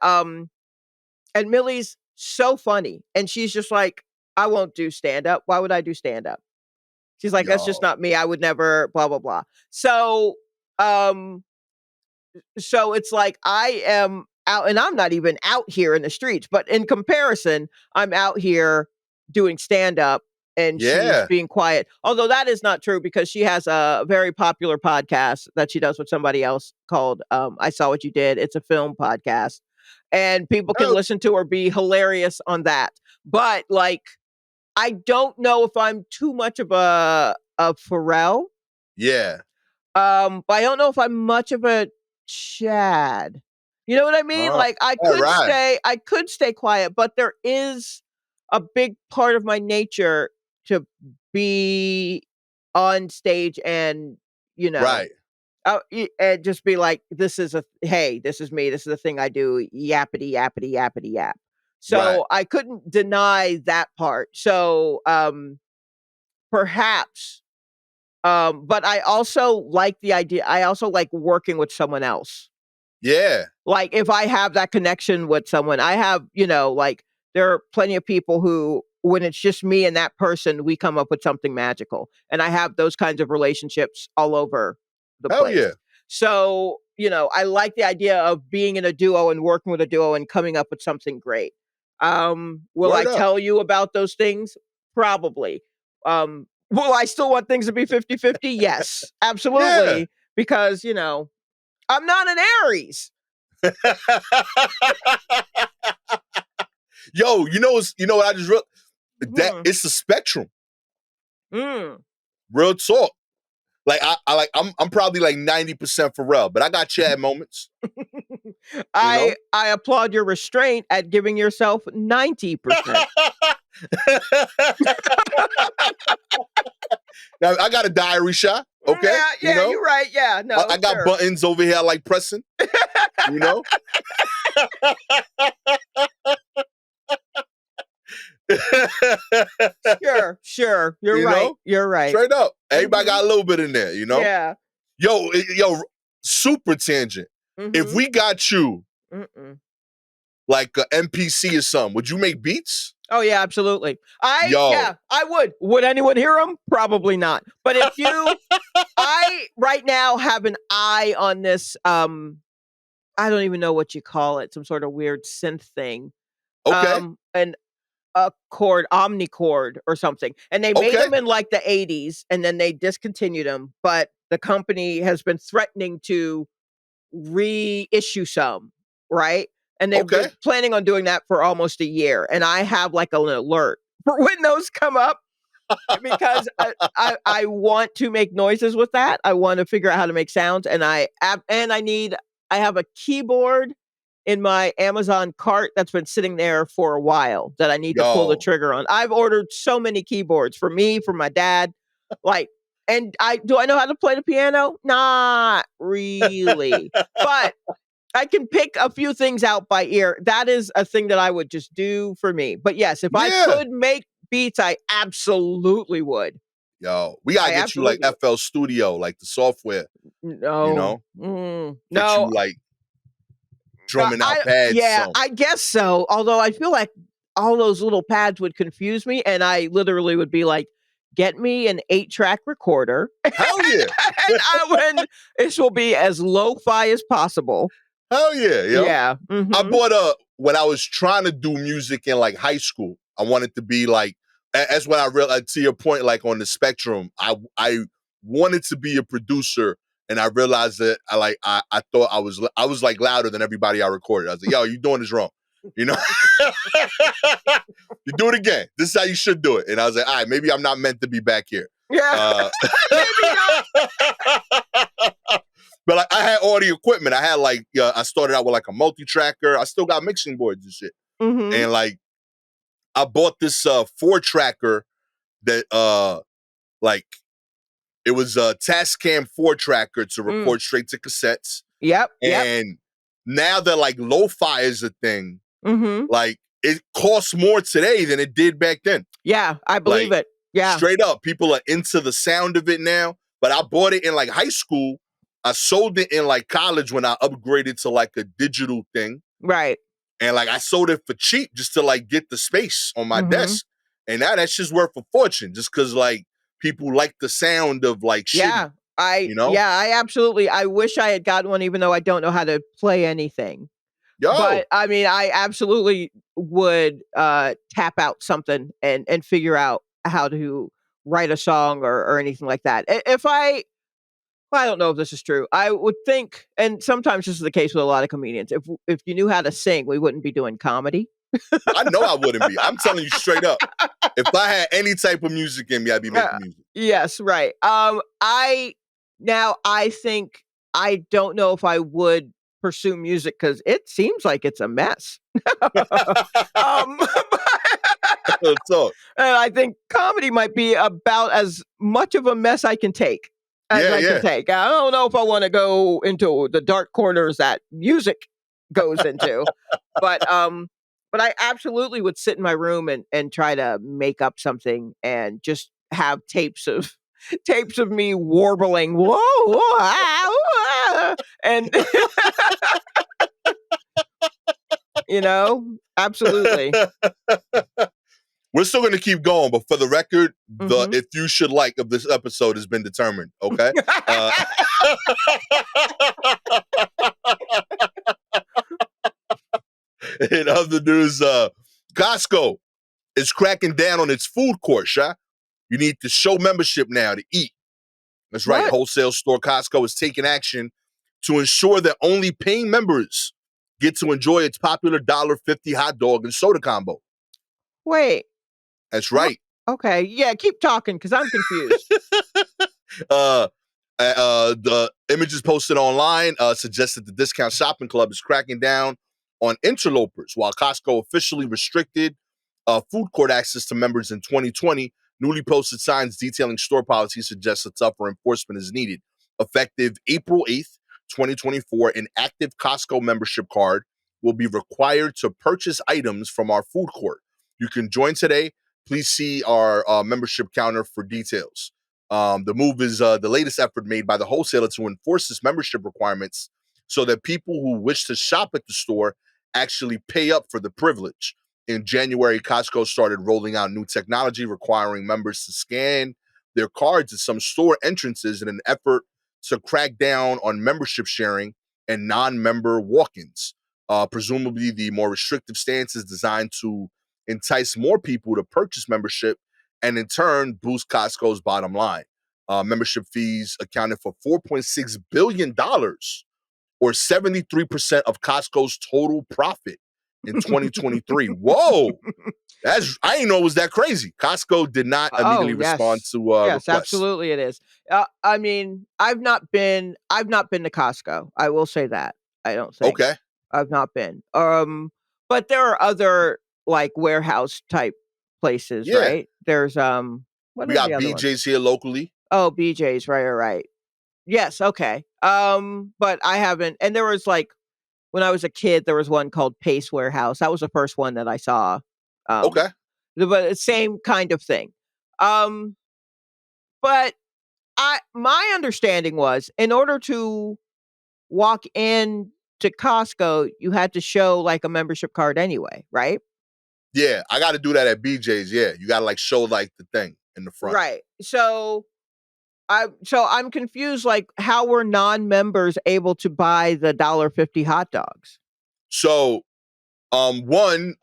Millie's so funny. And she's just like, I won't do stand up. Why would I do stand up? She's like, that's just Yo. not me. I would never, blah, blah, blah. Um, so it's like I am out, and I'm not even out here in the streets, but in comparison, I'm out here doing stand up and she's Yeah. being quiet. Although that is not true because she has a very popular podcast that she does with somebody else called I Saw What You Did. It's a film podcast. And people can Hell listen to her be hilarious on that. But like I don't know if I'm too much of a Pharrell. yeah. But I don't know if I'm much of a Chad. You know what I mean? Like All right. I could stay quiet, but there is a big part of my nature to be on stage and, you know, Right. and just be like, this is hey, this is me. This is the thing I do. Yappity, yappity, yappity, yap. Right. So I couldn't deny that part. So, perhaps but I also like the idea. I also like working with someone else. Yeah. Like if I have that connection with someone, I have, like there are plenty of people who, when it's just me and that person, we come up with something magical. And I have those kinds of relationships all over the Hell place. yeah. So, I like the idea of being in a duo and working with a duo and coming up with something great. Will I Word up. tell you about those things? Probably. Will I still want things to be 50-50? Yes, absolutely. Because, I'm not an Aries. Yo, you know what I just real that Mhm. it's a spectrum. Mm. Real talk. Like I'm probably like 90% Pharrell, but I got Chad moments, you know? I applaud your restraint at giving yourself 90%. Now I got a diary shot, okay? Yeah, you're right. Yeah, no, I got sure. buttons over here I like pressing, you know? Sure. You're You right. know? You're right. Straight up. Everybody Mhm. got a little bit in there, you know? Yeah. Yo, super tangent. If Mhm. we got you Mm-mm. like a NPC or something, would you make beats? Oh yeah, absolutely. Yo. I would. Would anyone hear them? Probably not. But if you I right now have an eye on this I don't even know what you call it, some sort of weird synth thing. Okay. An a chord, omnichord or something. And they made Okay. them in like the 80s and then they discontinued them, but the company has been threatening to reissue some, right? And they've Okay. been planning on doing that for almost a year. And I have like an alert for when those come up because I want to make noises with that. I want to figure out how to make sounds, and I have a keyboard in my Amazon cart that's been sitting there for a while that I need to pull the Yo. trigger on. I've ordered so many keyboards for me, for my dad, like. And I know how to play the piano? Not really. But I can pick a few things out by ear. That is a thing that I would just do for me. But yes, if I Yeah. could make beats, I absolutely would. Yo, we gotta I get you like absolutely would. FL Studio, like the software, you No. know? Get No. you like drumming out pads Yeah, some. I guess so. Although I feel like all those little pads would confuse me, and I literally would be like, get me an 8-track recorder. Hell yeah. When this will be as lo-fi as possible. Hell yeah, yo. Yeah. I bought when I was trying to do music in like high school, I wanted to be like, that's when I realized, to your point, like on the spectrum, I wanted to be a producer, and I realized that I thought I was like louder than everybody I recorded. I was like, yo, you doing this wrong. You know? You do it again. This is how you should do it. And I was like, all right, maybe I'm not meant to be back here. Yeah. Maybe not. But I had all the equipment. I had I started out with like a multi-tracker. I still got mixing boards and shit. And like, I bought this 4-tracker that like it was a Tascam 4-tracker to record straight to cassettes. Yep. And now that like lo-fi is a thing, Mhm. Like, it costs more today than it did back then. Yeah, I believe Like, it. Yeah. straight up, people are into the sound of it now. But I bought it in like high school. I sold it in like college when I upgraded to like a digital thing. Right. And like I sold it for cheap just to like get the space on my Mhm. desk. And now that shit's worth a fortune just because like people like the sound of like shitty, Yeah. I you know? yeah, I absolutely I wish I had gotten one even though I don't know how to play anything. Yo, But, I mean, I absolutely would, tap out something and figure out how to write a song or anything like that. I if I well, I don't know if this is true. I would think and sometimes this is the case with a lot of comedians, if you knew how to sing, we wouldn't be doing comedy. I know I wouldn't be. I'm telling you straight up. If I had any type of music in me, I'd be Uh, making music. yes, right. I think I don't know if I would pursue music because it seems like it's a mess. Um, Real talk. and I think comedy might be about as much of a mess I can take as Yeah, I can yeah. take. I don't know if I wanna go into the dark corners that music goes into, but, um but I absolutely would sit in my room and try to make up something and just have tapes of me warbling, "Whoa, whoa, ah, ah," and you know? Absolutely. We're still gonna keep going, but for the record, the Mhm. if you should like of this episode has been determined. Okay. Uh, in other news, Costco is cracking down on its food court, Sha. You need to show membership now to eat. That's right. What? Wholesale store Costco is taking action to ensure that only paying members get to enjoy its popular $1.50 hot dog and soda combo. Wait. That's What? right. Okay, yeah, keep talking because 'cause I'm confused. uh, the images posted online suggest that the Discount Shopping Club is cracking down on interlopers, while Costco officially restricted food court access to members in 2020. Newly posted signs detailing store policies suggest a tougher enforcement is needed. Effective April 8th, 2024, an active Costco membership card will be required to purchase items from our food court. You can join today. Please see our membership counter for details. The move is the latest effort made by the wholesaler to enforce its membership requirements so that people who wish to shop at the store actually pay up for the privilege. In January, Costco started rolling out new technology requiring members to scan their cards at some store entrances in an effort to crack down on membership sharing and non-member walk-ins. Presumably, the more restrictive stance is designed to entice more people to purchase membership and in turn boost Costco's bottom line. Membership fees accounted for $4.6 billion or 73% of Costco's total profit in 2023. Whoa, I didn't know it was that crazy. Costco did not Oh, immediately respond yes. to Yes, requests. absolutely it is. I mean, I've not been to Costco, I will say that, I don't think. Okay, I've not been. But there are other, like, warehouse type places, yeah, right? There's, what we are the got other ones? BJ's here locally. Oh, BJ's, right, right, right. Yes, okay. But I haven't and there was, like when I was a kid, there was one called Pace Warehouse, that was the first one that I saw. Okay, But it's same kind of thing. Um, but my understanding was in order to walk in to Costco, you had to show, like, a membership card anyway, right? yeah, I got to do that at BJ's. Yeah, you got to like show like the thing in the front. Right. So I'm confused, like, how were non-members able to buy the $1.50 hot dogs? So one,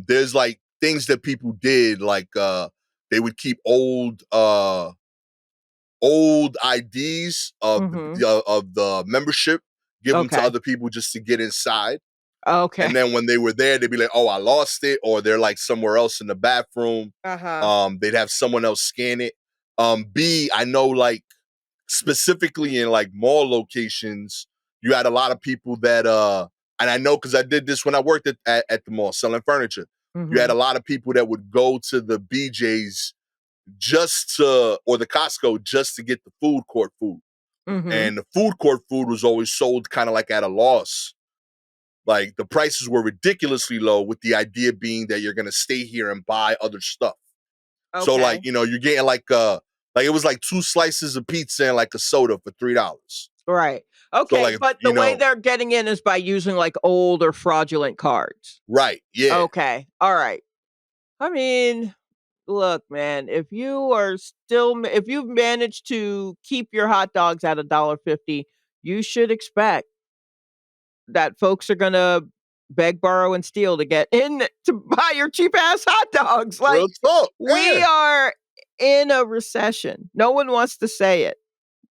there's like things that people did, like they would keep old IDs Mhm. of the membership, give them to Okay. other people just to get inside. Okay. And then when they were there, they'd be like, "Oh, I lost it," or they're like somewhere else in the bathroom. Uh-huh. They'd have someone else scan it. B, I know like specifically in like mall locations, you had a lot of people that and I know because I did this when I worked at the mall selling furniture. You had a Mhm. lot of people that would go to the BJ's just to or the Costco just to get the food court food. Mhm. And the food court food was always sold kind of like at a loss. like the prices were ridiculously low, with the idea being that you're gonna stay here and buy other stuff. So like, Okay. you're getting like it was like 2 slices of pizza and like a soda for $3. Right. So Okay, like, but the way they're getting in is by using, like, old or fraudulent cards. right, yeah. Okay, alright. I mean, look, man, if you've managed to keep your hot dogs at $1.50, you should expect that folks are gonna beg, borrow, and steal to get in to buy your cheap ass hot dogs. Like, Real talk. we Yeah, are in a recession. No one wants to say it,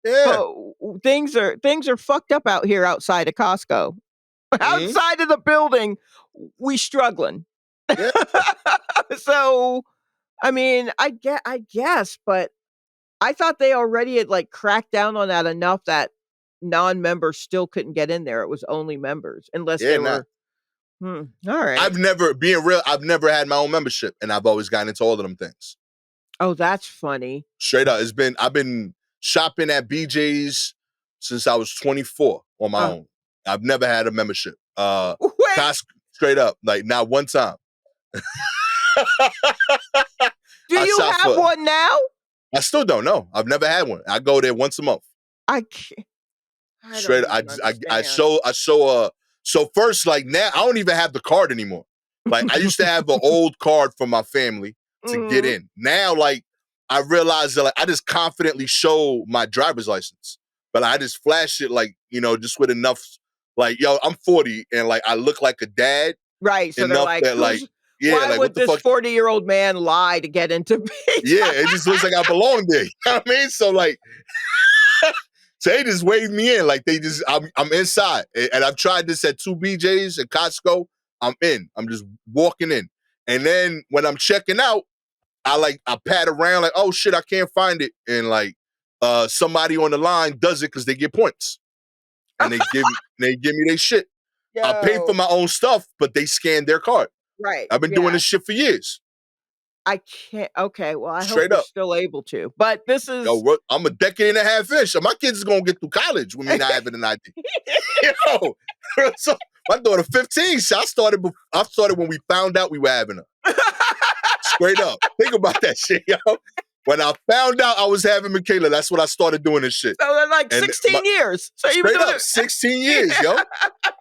yeah. but things are fucked up out here outside of Costco. Mhm. Outside of the building, we struggling. Yeah. So, I mean, I guess, but I thought they already had, like, cracked down on that enough that non-members still couldn't get in there. It was only members unless Yeah, they nah. were alright. I've never had my own membership, and I've always gotten into all of them things. Oh, that's funny. Straight up. I've been shopping at BJ's since I was 24 on my Uh, own. I've never had a membership. wait, Costco, straight up, like not one time. do I you shop have for one now? I still don't know. I've never had one. I go there once a month. I can't I don't Straight up. even I understand. show so first, like, now I don't even have the card anymore. Like, I used to have an old card from my family to get Mhm. in. Now, like, I realized that, like, I just confidently show my driver's license, but I just flash it, like, just with enough, like, yo, I'm 40 and like I look like a dad Right, so they're enough like, that, like, "Who's yeah, why like, what would the this fuck? 40-year-old man lie to get into pizza?" Yeah, it just looks like I belong there. You know what I mean? So like, so they just waved me in, like I'm inside, and I've tried this at 2 BJ's and Costco. I'm in. I'm just walking in, and then when I'm checking out, I pat around like, oh shit, I can't find it, and like, somebody on the line does it because they get points, and they give me their shit. I pay for Yo. my own stuff, but they scan their card. Right, I've been doing yeah. this shit for years, I can't okay, well, I hope straight you're up. still able to, but this Yo, is I'm a decade and a half in. So my kids is gonna get through college with me not having an ID. Yo, so my daughter 15. So I started when we found out we were having her. Straight up. Think about that shit, yo. When I found out I was having Michaela, that's when I started doing this shit. So they're like And 16 years. So you've been straight doing up, 16 years, yo.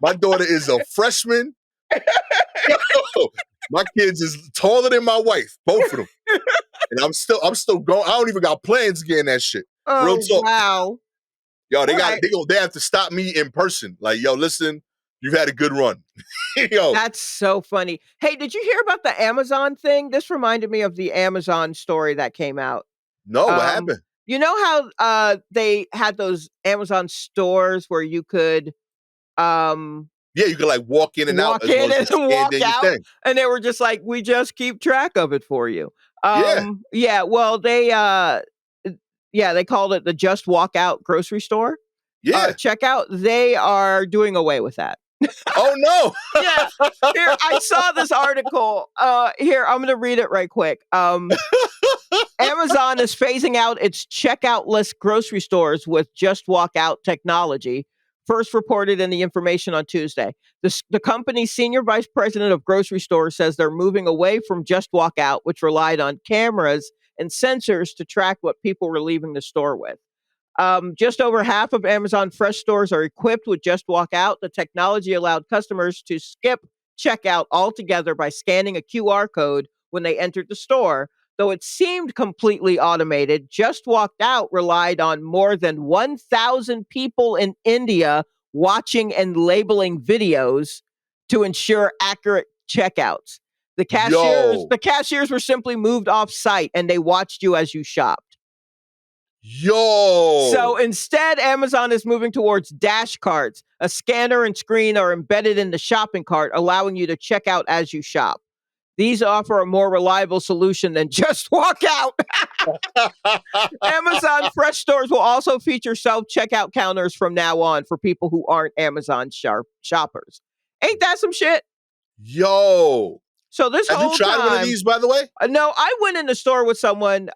My daughter is a freshman. it. Yo, my kids is taller than my wife, both of them. And I'm still going. I don't even got plans to get in that shit. Real Oh, talk. wow. Yo, Alright. they have to stop me in person. Like, yo, listen, you've had a good run. Yo, That's so funny. Hey, did you hear about the Amazon thing? This reminded me of the Amazon story that came out. no, what Um, happened? you know how, they had those Amazon stores where you could, um, Yeah, you can like walk in and out walk as long in as you and scanned walk in your out, thing. and they were just like, "We just keep track of it for you." Yeah, Yeah, well, yeah, they called it the Just Walk Out grocery store, yeah. checkout. They are doing away with that. Oh no. Yeah. Here, I saw this article. Here, I'm gonna read it right quick. Amazon is phasing out its checkout-less grocery stores with Just Walk Out technology, first reported in the information on Tuesday. The company's senior vice president of grocery stores says they're moving away from Just Walk Out, which relied on cameras and sensors to track what people were leaving the store with. Just over half of Amazon Fresh stores are equipped with Just Walk Out. The technology allowed customers to skip checkout altogether by scanning a QR code when they entered the store. Though it seemed completely automated, Just Walked Out relied on more than 1,000 people in India watching and labeling videos to ensure accurate checkouts. Yo, The cashiers were simply moved off site and they watched you as you shopped. So yo, instead, Amazon is moving towards dash carts. A scanner and screen are embedded in the shopping cart, allowing you to check out as you shop. These offer a more reliable solution than just walk out. Amazon Fresh stores will also feature self checkout counters from now on for people who aren't Amazon shoppers. Ain't that some shit? yo. So this Have you whole tried one of time, these, by the way? no, I went in the store with someone,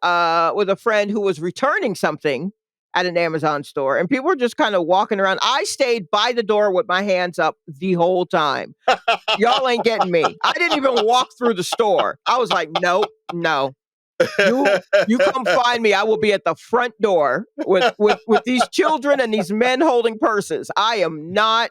with a friend who was returning something. at an Amazon store, and people were just kind of walking around. I stayed by the door with my hands up the whole time. Y'all ain't getting me. I didn't even walk through the store. I was like, nope, no. You come find me. I will be at the front door with these children and these men holding purses. I am not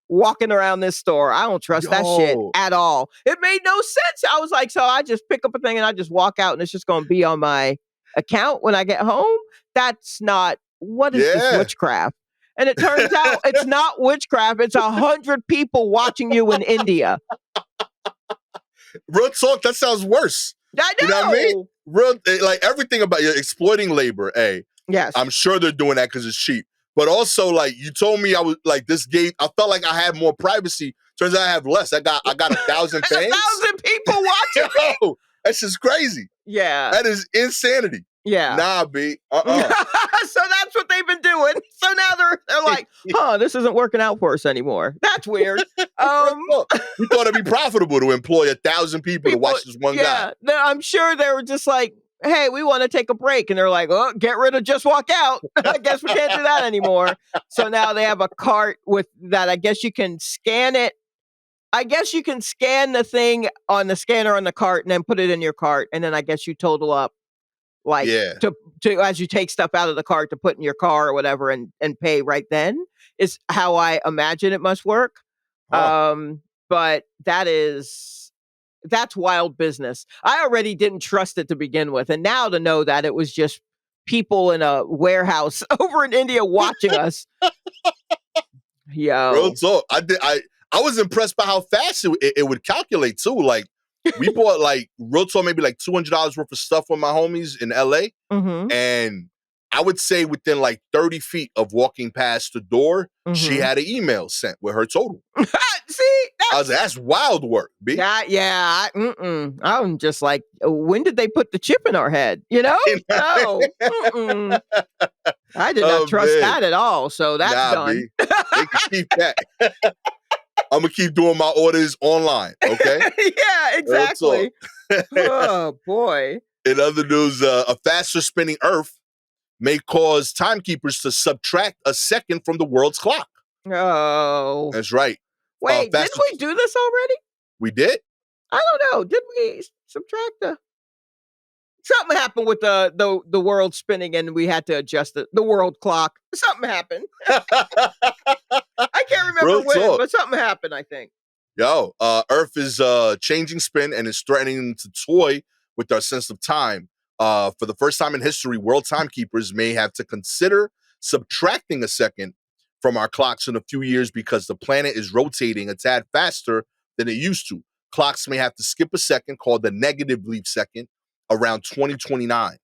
walking around this store. I don't trust that shit Yo. at all. It made no sense. I was like, so I just pick up a thing and I just walk out and it's just going to be on my account when I get home. That's not, what is this Yeah. witchcraft? And it turns out it's not witchcraft. It's 100 people watching you in India. Real talk, that sounds worse. I know. You know what I mean? Real, like everything about you exploiting labor, Yes. I'm sure they're doing that because it's cheap. But also, like, you told me I was like this gave, I felt like I had more privacy. Turns out I have less. I got 1,000 fans. 1,000 people watching. Yo, that's just crazy. Yeah. That is insanity. Yeah. Nah, B. So that's what they've been doing. So now they're like, this isn't working out for us anymore. That's weird. We thought it'd be profitable to employ 1,000 people to watch this one guy. I'm sure they were just like, hey, we want to take a break. And they're like, oh, get rid of just walk out. I guess we can't do that anymore. So now they have a cart with that. I guess you can scan it. I guess you can scan the thing on the scanner on the cart and then put it in your cart. And then I guess you total up. Like to as you take stuff out of the cart to put in your car or whatever and pay right then is how I imagine it must work. But that's wild business. I already didn't trust it to begin with. And now to know that it was just people in a warehouse over in India watching us. Yo. Real talk. I was impressed by how fast it would calculate too. Like, we bought like real talk, maybe like $200 worth of stuff with my homies in LA. Mm-hmm. And I would say within like 30 feet of walking past the door, she had an email sent with her total. See, I was like, that's wild work, B. I'm just like, when did they put the chip in our head? You know? No. I did not trust that at all. So that's done. B. They can keep that. I'm going to keep doing my orders online, okay? Yeah, exactly. Oh, boy. In other news, a faster spinning Earth may cause timekeepers to subtract a second from the world's clock. Oh. That's right. Wait, didn't we do this already? We did? I don't know. Did we subtract the... Something happened with the world spinning and we had to adjust the world clock. Something happened. I can't remember when, but something happened, I think. Yo, Earth is changing spin and is threatening to toy with our sense of time. For the first time in history, world timekeepers may have to consider subtracting a second from our clocks in a few years because the planet is rotating a tad faster than it used to. Clocks may have to skip a second, called the negative leap second, around 2029.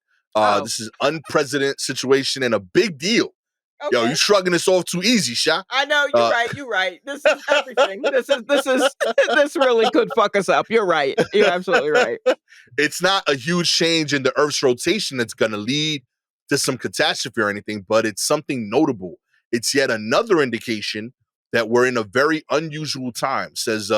This is an unprecedented situation and a big deal. Okay. Yo, you shrugging this off too easy, Sha. I know, you're right. This is everything. This really could fuck us up. You're right. You're absolutely right. It's not a huge change in the Earth's rotation that's going to lead to some catastrophe or anything, but it's something notable. It's yet another indication that we're in a very unusual time, says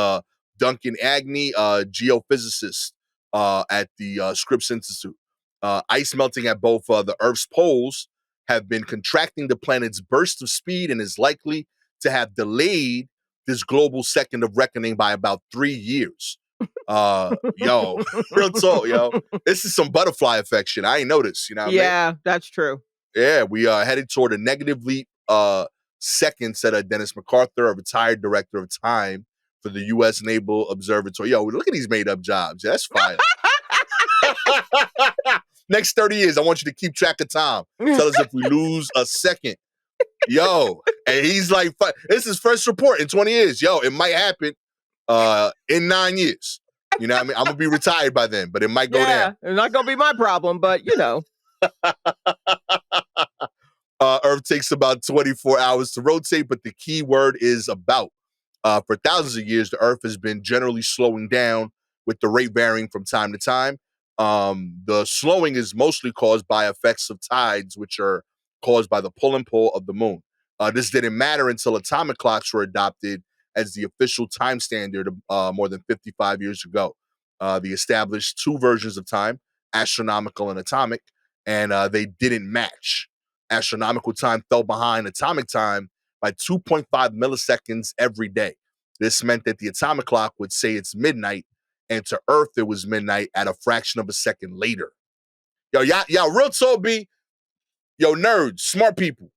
Duncan Agnew, geophysicist at the Scripps Institute. Ice melting at both the Earth's poles have been contracting the planet's burst of speed and is likely to have delayed this global second of reckoning by about 3 years. Yo, real talk, yo. This is some butterfly effect shit. I ain't noticed, you know what I mean? That's true. Yeah, we are headed toward a negative leap second, said Dennis MacArthur, a retired director of time for the U.S. Naval Observatory. Yo, look at these made-up jobs. Yeah, that's fire. Next 30 years, I want you to keep track of time. Tell us if we lose a second. Yo, and he's like, this is his first report in 20 years. Yo, it might happen in 9 years. You know what I mean? I'm going to be retired by then, but it might go down. It's not going to be my problem, but you know. Earth takes about 24 hours to rotate, but the key word is about. For thousands of years, the Earth has been generally slowing down with the rate varying from time to time. The slowing is mostly caused by effects of tides, which are caused by the pull and pull of the moon. This didn't matter until atomic clocks were adopted as the official time standard more than 55 years ago. They established two versions of time, astronomical and atomic, and they didn't match. Astronomical time fell behind atomic time by 2.5 milliseconds every day. This meant that the atomic clock would say it's midnight, and to Earth it was midnight at a fraction of a second later. Yo, y'all real talk, B. Yo, nerds, smart people.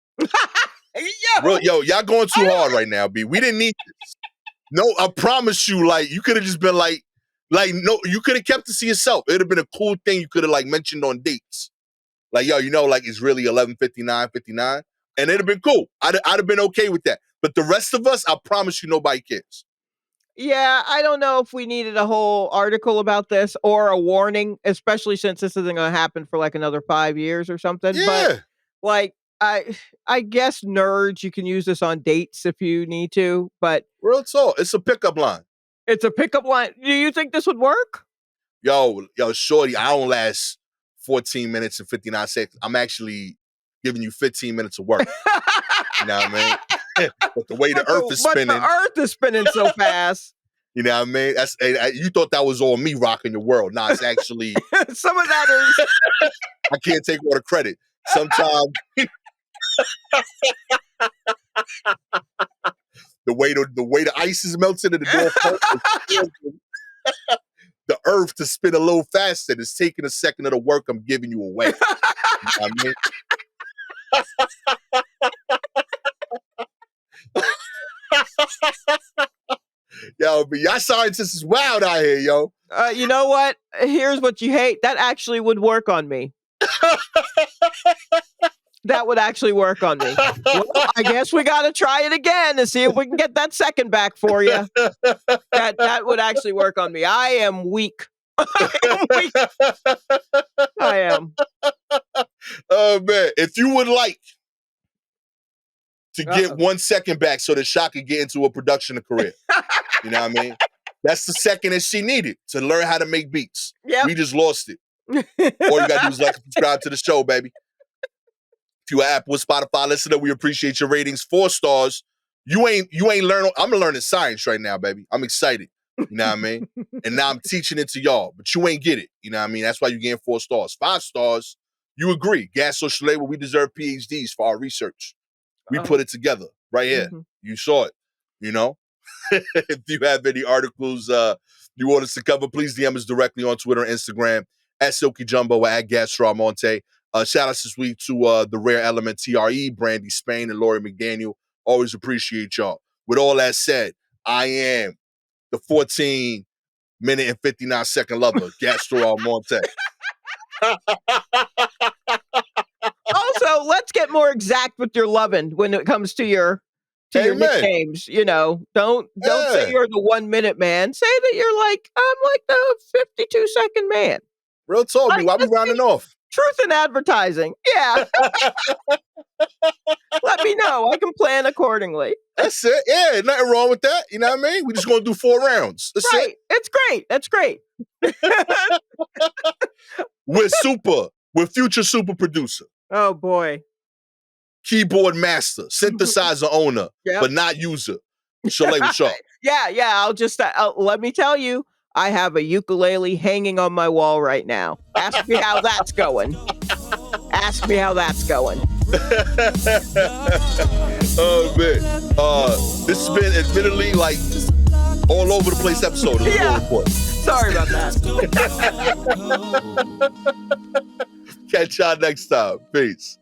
Y'all going too hard right now, B. We didn't need this. No, I promise you, like, you could have just been like, no, you could have kept it to yourself. It'd have been a cool thing you could have, like, mentioned on dates. Like, yo, like, it's really 11:59, and it'd have been cool. I'd have been okay with that. But the rest of us, I promise you, nobody cares. Yeah, I don't know if we needed a whole article about this or a warning, especially since this isn't going to happen for like another 5 years or something. Yeah. But like, I guess nerds, you can use this on dates if you need to, but real talk, it's a pickup line. It's a pickup line. Do you think this would work? Yo, shorty, I don't last 14 minutes and 59 seconds. I'm actually giving you 15 minutes of work. You know what I mean? But the way the earth is spinning. But the earth is spinning so fast. You know what I mean? That's you thought that was all me rocking your world. Nah, it's actually some of that is. I can't take all the credit. Sometimes the way the ice is melted and the door the earth to spin a little faster is taking a second of the work I'm giving you away. You know what I mean? Yo, but y'all scientists is wild out here, yo. You know what? Here's what you hate. That actually would work on me. That would actually work on me. Well, I guess we got to try it again and see if we can get that second back for you. That would actually work on me. I am weak. I am. Oh, man. If you would like to get 1 second back so that Shaq could get into a production career, you know what I mean? That's the second that she needed to learn how to make beats. Yep. We just lost it. All you got to do is like and subscribe to the show, baby. If you are Apple or Spotify listener, we appreciate your ratings. 4 stars. You ain't learning. I'm learning science right now, baby. I'm excited. You know what I mean? And now I'm teaching it to y'all, but you ain't get it. You know what I mean? That's why you getting 4 stars. 5 stars, you agree. Gastor Shalewa, we deserve PhDs for our research. We put it together right here. Mm-hmm. You saw it, you know? If you have any articles you want us to cover, please DM us directly on Twitter and Instagram at Silky Jumbo, at Gastor Almonte. Shout out this week to the Rare Element TRE, Brandy Spain, and Lori McDaniel. Always appreciate y'all. With all that said, I am the 14-minute and 59-second lover, Gastor Almonte. Also, let's get more exact with your loving when it comes to your nicknames. You know, don't say you're the 1 minute man. Say that you're like, I'm like the 52-second man. Real talk, like, why we rounding off? Truth in advertising. Yeah. Let me know. I can plan accordingly. That's it. Yeah, nothing wrong with that. You know what I mean? We're just going to do 4 rounds. That's right. It's great. That's great. With future super producer. Oh, boy. Keyboard master, synthesizer owner, but not user. Shalewa Sharpe. Yeah. I'll just, let me tell you, I have a ukulele hanging on my wall right now. Ask me how that's going. Ask me how that's going. Oh, man. This has been admittedly like all over the place episode of the Report. Sorry about that. Catch y'all next time. Peace.